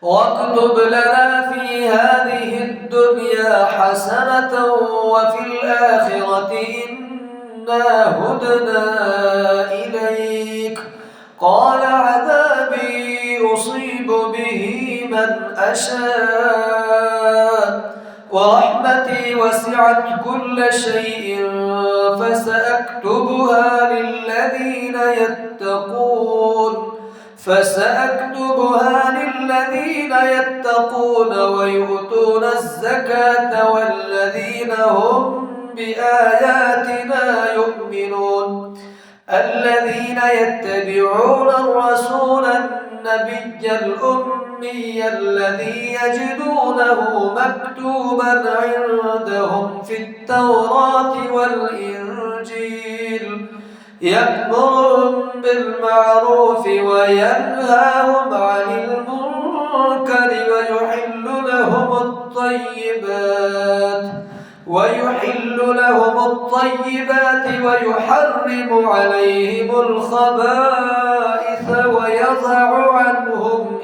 A: واكتب لنا في هذه الدنيا حسنة وفي الآخرة إنا هدنا إليك قال عذابي أصيب به من أشاء ورحمتي وسعت كل شيء فسأكتبها للذين يتقون ويؤتون الزكاة والذين هم بآياتنا يؤمنون الذين يتبعون الرسول النبي الأمي الذي يجدونه مكتوبا عندهم في التوراة والإنجيل يأمرهم بالمعروف وينهاهم عن المنكر ويحل لهم الطيبات ويحرم عليهم الخبائث ويضع عنهم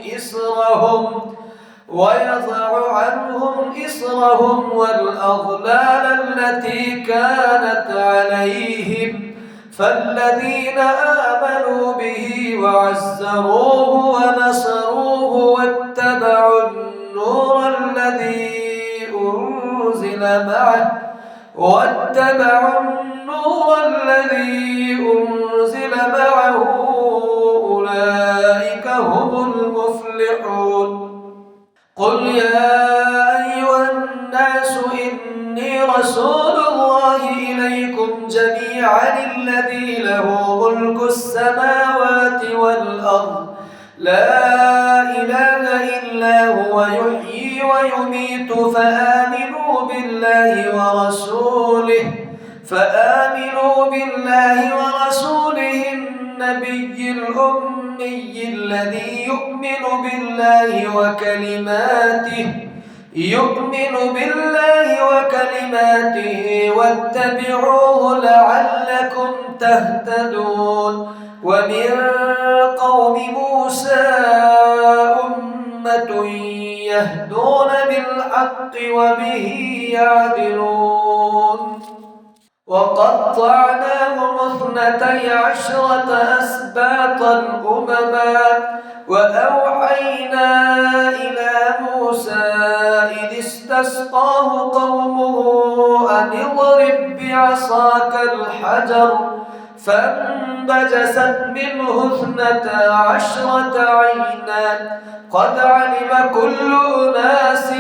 A: إصرهم والأغلال التي كانت عليهم فالذين آمنوا به وعزروه ونصروه واتبعوا النور الذي أنزل معه أولئك هم المفلحون قل يا أيها الناس إني رسول الله إليكم جميعا الذي له ملك السماوات والأرض لا إله إلا هو يحيي ويميت فآمنوا بالله ورسوله النبي الأمي الذي يؤمن بالله وكلماته واتبعوه لعلكم تهتدون ومن قوم موسى أمة يهدون بالحق وبه يعدلون وقطعناهم 12 أسباطا أمما وأوحينا إلى موسى إذ استسقاه قومه أن اضرب بعصاك الحجر فانبجست منه 12 عينا قد علم كل أناس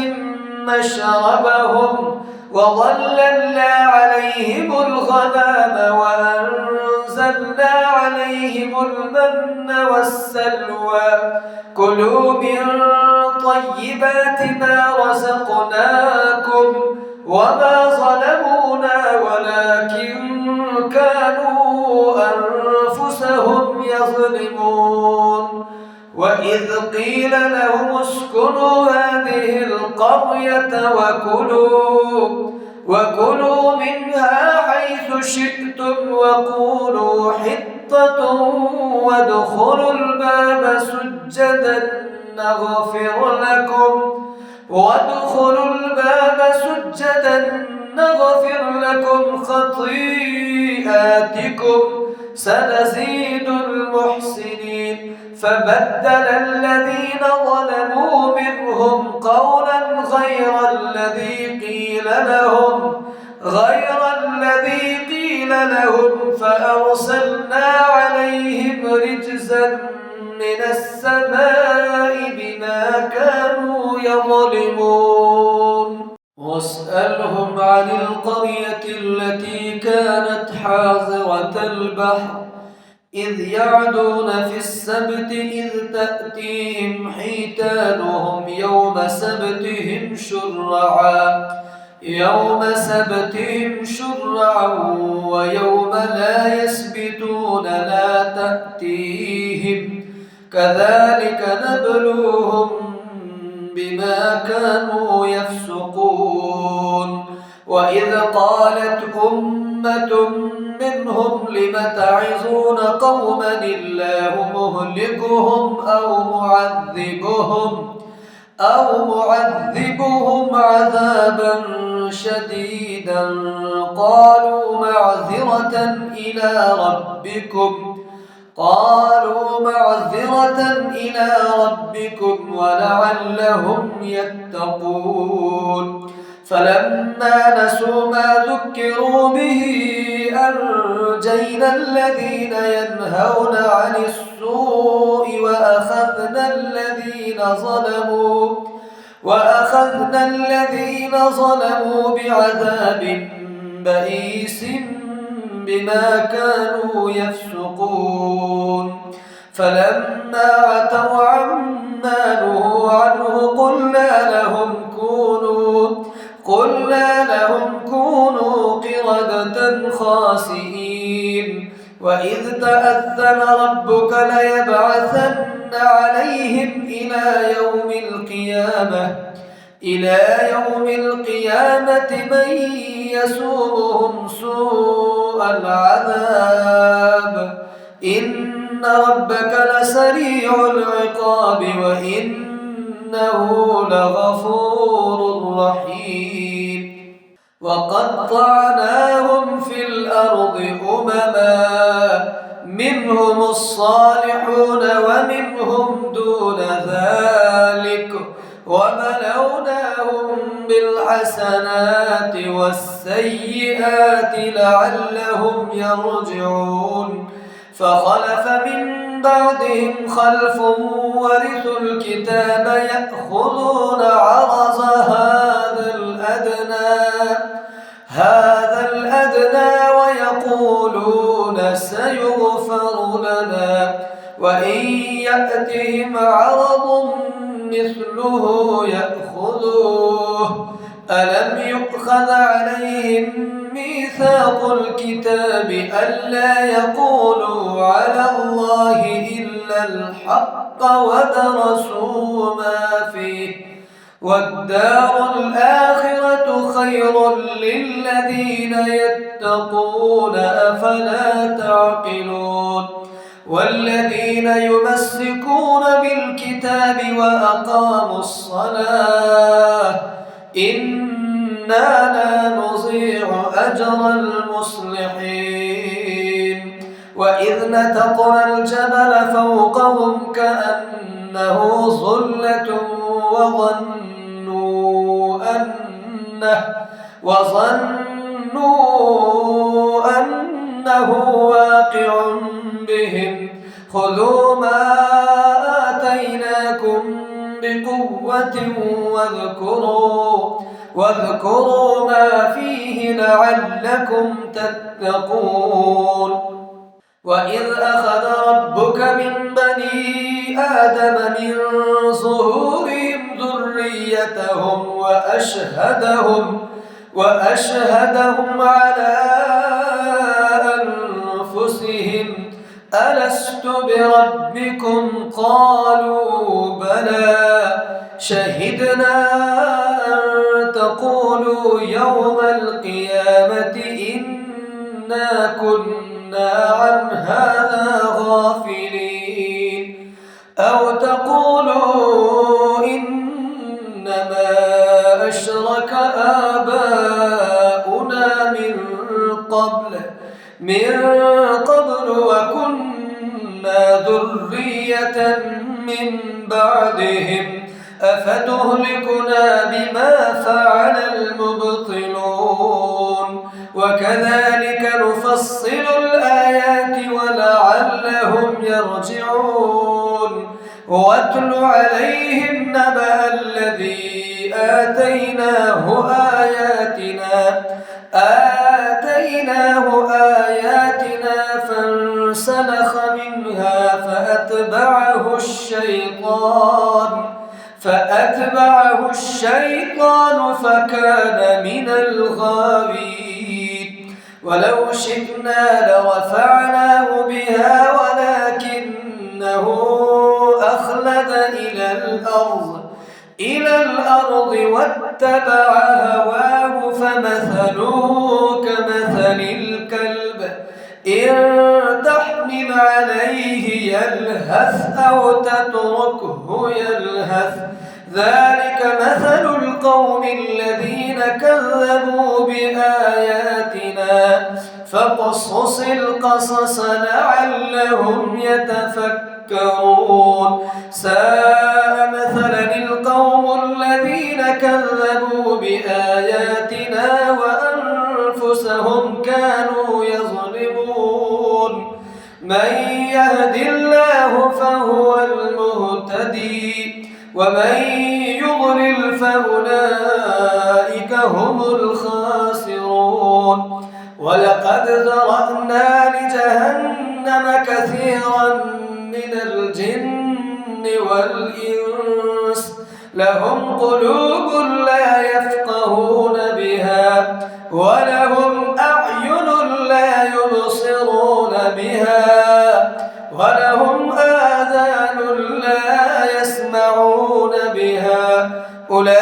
A: مشربهم وظللنا عليهم الغمام وأنزلنا عليهم المن والسلوى كلوا من طيبات ما رزقناكم وما ظلمونا ولكن كانوا أنفسهم يظلمون وإذ قيل لهم اسكنوا هذه القرية وكلوا منها حيث شئتم وقولوا حطة وادخلوا الباب سجدا نغفر لكم خطيئاتكم سنزيد المحسنين فبدل الذين ظلموا منهم قولا غير الذي قيل لهم فأرسلنا عليهم رجزا من السماء بما كانوا يظلمون واسألهم عن القرية التي كانت حاضرة البحر إذ يعدون في السبت إذ تأتيهم حيتانهم يوم سبتهم شرعا ويوم لا يسبتون لا تأتيهم كذلك نبلوهم بما كانوا يفسقون وإذ قالت أمة منهم لم تعظون قوما الله مهلكهم أو معذبهم عذابا شديدا قالوا معذرة إلى ربكم ولعلهم يتقون فلما نسوا ما ذكروا به أنجينا الذين ينهون عن السوء وأخذنا الذين ظلموا بعذاب بئيس بما كانوا يفسقون فلما عتوا عما نهوا عنه قلنا لهم كونوا قردة خاسئين وإذ تأذن ربك ليبعثن عليهم إلى يوم القيامة من يسومهم سوء العذاب إن ربك لسريع العقاب وإنه لغفور رحيم وقطعناهم في الأرض أمما منهم الصالحون ومنهم دون ذلك وبلوناهم بالحسنات والسيئات لعلهم يرجعون فخلف من بعدهم خلف ورثوا الكتاب يأخذون عرض هذا الأدنى ويقولون سيغفر لنا وإن يأتهم عرض مثله يأخذوه ألم يؤخذ عليهم ميثاق الكتاب ألا يقولوا على الله إلا الحق ودرسوا ما فيه والدار الآخرة خير للذين يتقون أفلا تعقلون والذين يمسكون بالكتاب وأقاموا الصلاة إنا لا نضيع أجر المصلحين وإذ نتقنا الجبل فوقهم كأنه ظلة وظنوا أنه واقع بهم خذوا ما آتيناكم بقوة واذكروا ما فيه لعلكم تتقون وإذ أخذ ربك من بني آدم من ظهورهم وأشهدهم على أنفسهم ألست بربكم قالوا بلى شهدنا أن تقولوا يوم القيامة إنا كنا عن هذا غافلين أو تقولوا إنما أشرك آباؤنا من قبل وكنا ذرية من بعدهم أفتهلكنا بما فعل المبطلون وكذلك نفصل الآيات ولعلهم يرجعون واتل عليهم نبأ الذي آتيناه آياتنا فانسلخ منها فأتبعه الشيطان فكان من الغاوين ولو شئنا لرفعناه بها ولكنه أخلد إلى الأرض واتبع هواه فمثله كمثل الكلب إن تحمل عليه يلهث أو تتركه يلهث ذلك مثل القوم الذين كذبوا بآياتنا فاقصص القصص لعلهم يتفكرون ساء مثلا القوم الذين كذبوا بآياتنا وأنفسهم كانوا يظلمون من يهد الله فهو المهتدي ومن يضلل فأولئك هم الخاسرون ولقد ذرأنا لجهنم كثيرا من الجن والإنس لهم قلوب لا يفقهون بها ولهم أعين لا يبصرون بها ولهم آذان لا يسمعون بها أولئك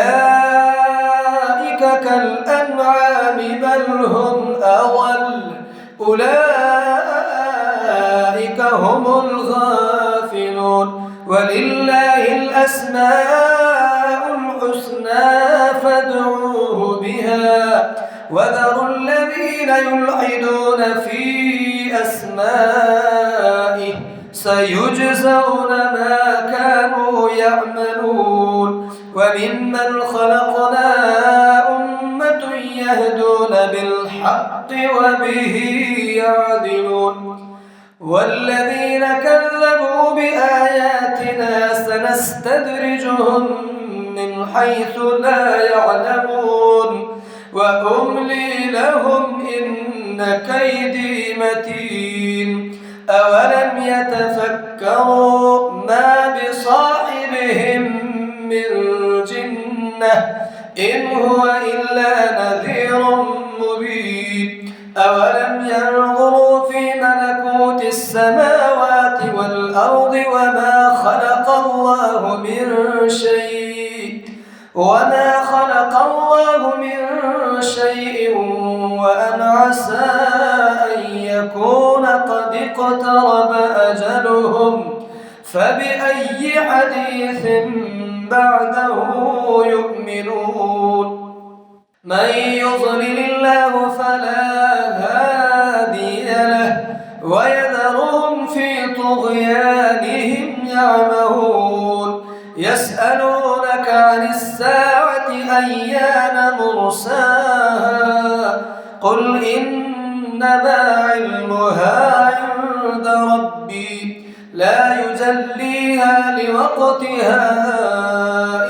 A: كالأنعام بل هم أضل أولئك هم الغافلون ولله الأسماء الحسنى فادعوه بها وذروا الذين يلحدون في أسمائه سيجزون ما كانوا يعملون وممن خلقنا أمة يهدون بالحق وبه يعدلون والذين كذبوا بآياتنا سنستدرجهم من حيث لا يعلمون وأملي لهم إن كيدي متين أولم يتفكروا ما بصاحبهم من جنة إن هو إلا نذير مبين أولم ينظروا في ملكوت السماوات والأرض وما خلق الله من شيء وأن عسى أن يكون قد اقترب أجلهم فبأي حديث بعده يؤمنون من يضلل الله فلا هادي له ويذرهم في طغيانهم يعمهون يسألونك عن الساعة أيان مرساها قل إنما علمها عند ربي لا يجليها لوقتها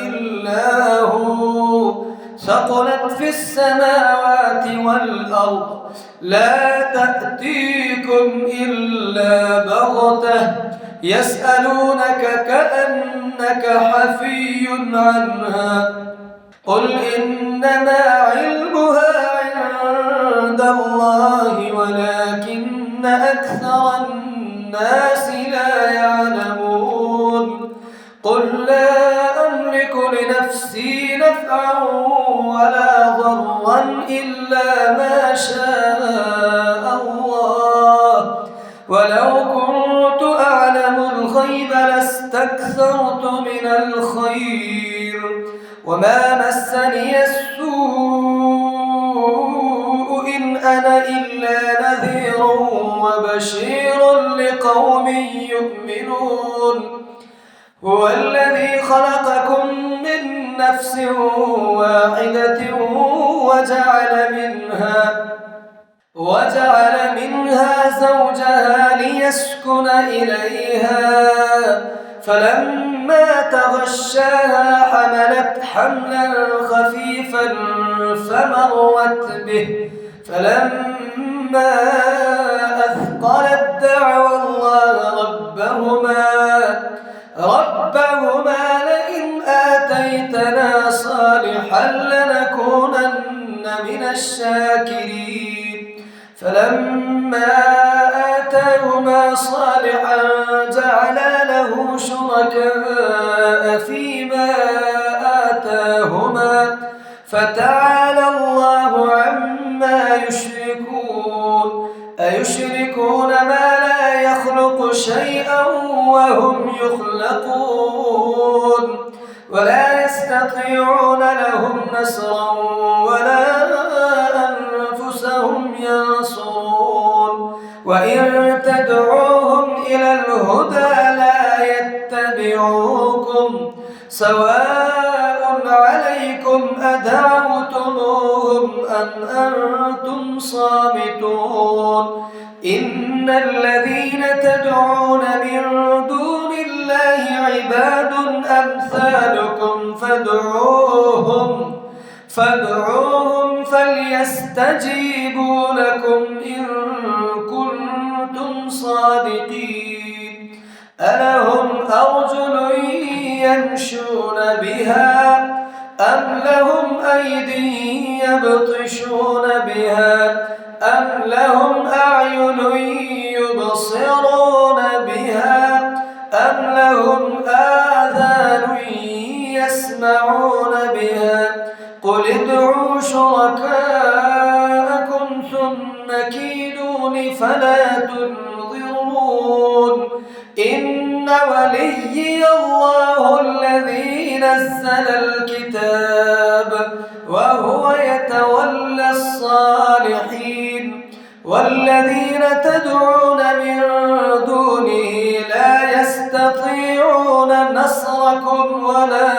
A: إلا هو ثقلت في السماوات والأرض لا تأتيكم إلا بغتة يسألونك كأنك حفي عنها قل إنما علمها عند الله ولكن أكثر الناس لا يعلمون قل لا أملك لنفسي نفعا ولا ضرا إلا ما شاء الله ولو كنت أعلم الغيب لاستكثرت من الخير وما مسني السوء إن أنا إلا نذير وبشير لقوم يؤمنون هو الذي خلقكم من نفس واحدة وجعل منها زوجها ليسكن إليها فلما تغشاها حملت حملا خفيفا فمرت به فلما أثقلت دعوا الله ربهما لئن آتيتنا صالحا لنكونن من الشاكرين فلما آتاهما صالحا جعلا له شركاء فيما آتاهما فتعالى الله عما يشركون أيشركون ما لا يخلق شيئا وهم يخلقون ولا يستطيعون لهم نصرا ولا أنفسهم ينصرون وإن تدعوهم إلى الهدى لا يتبعوكم سواء عليكم أدعوتموهم أم أنتم صامتون إن الذين تدعون من دون الله عباد أمثالكم فادعوهم فليستجيبوا لكم إن كنتم صادقين ألهم أرجل يمشون بها أم لهم أيدي يبطشون بها أم لهم أعين يبصرون بها أم لهم آذان يسمعون بها قل ادعوا شركاءكم ثم كيدون فلا تنظرون إن وليي الله الذي نزل الكتاب وهو يتولى الصالحين والذين تدعون من دونه لا يستطيعون نصركم ولا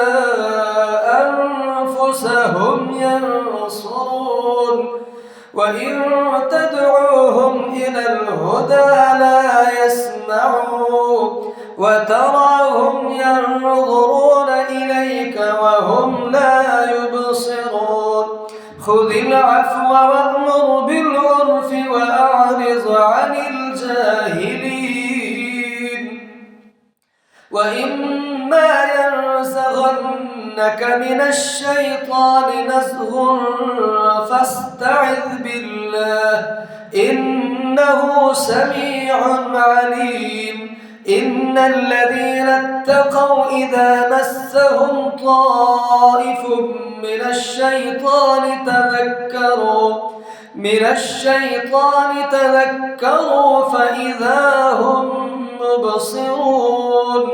A: أنفسهم ينصرون وإن تدعوهم إلى الهدى لا يسمعون وتراهم ينظرون إليك وهم لا يبصرون خذ العفو وأمر بالعرف وأعرض عن الجاهلين وإما ينزغنك من الشيطان نزغ فاستعذ بالله إنه سميع عليم إن الذين اتقوا إذا مسهم طائف من الشيطان تذكروا فإذا هم مبصرون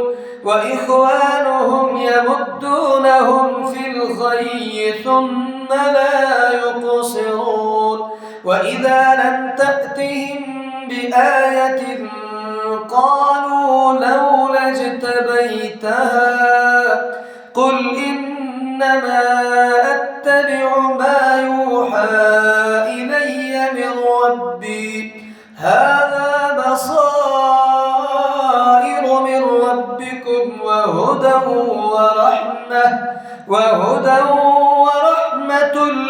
A: وإخوانهم يمدونهم في الغي ثم لا يقصرون وإذا لم تأتهم بآية قالوا لولا اجتبيتها قل إنما أتبع ما يوحى إلي من ربي هذا بصائر من ربكم وهدى ورحمة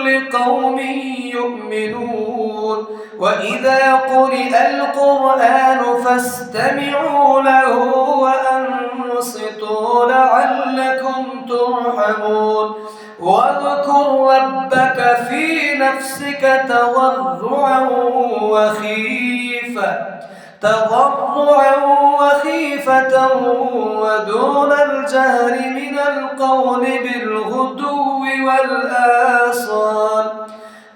A: لقوم يؤمنون وإذا قرئ القرآن فاستمعوا له وأنصتوا لعلكم ترحمون نفسك تضرعا وخيفة ودون الجهر من القول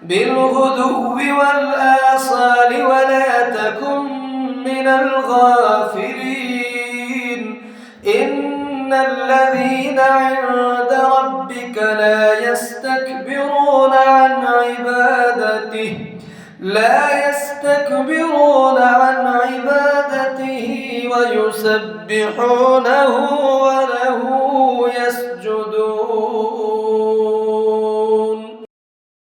A: بالغدو والآصال ولا تكن من الغافلين إن الذين عند ربك لا يستكبرون عن عبادته ويسبحونه وله يسجدون.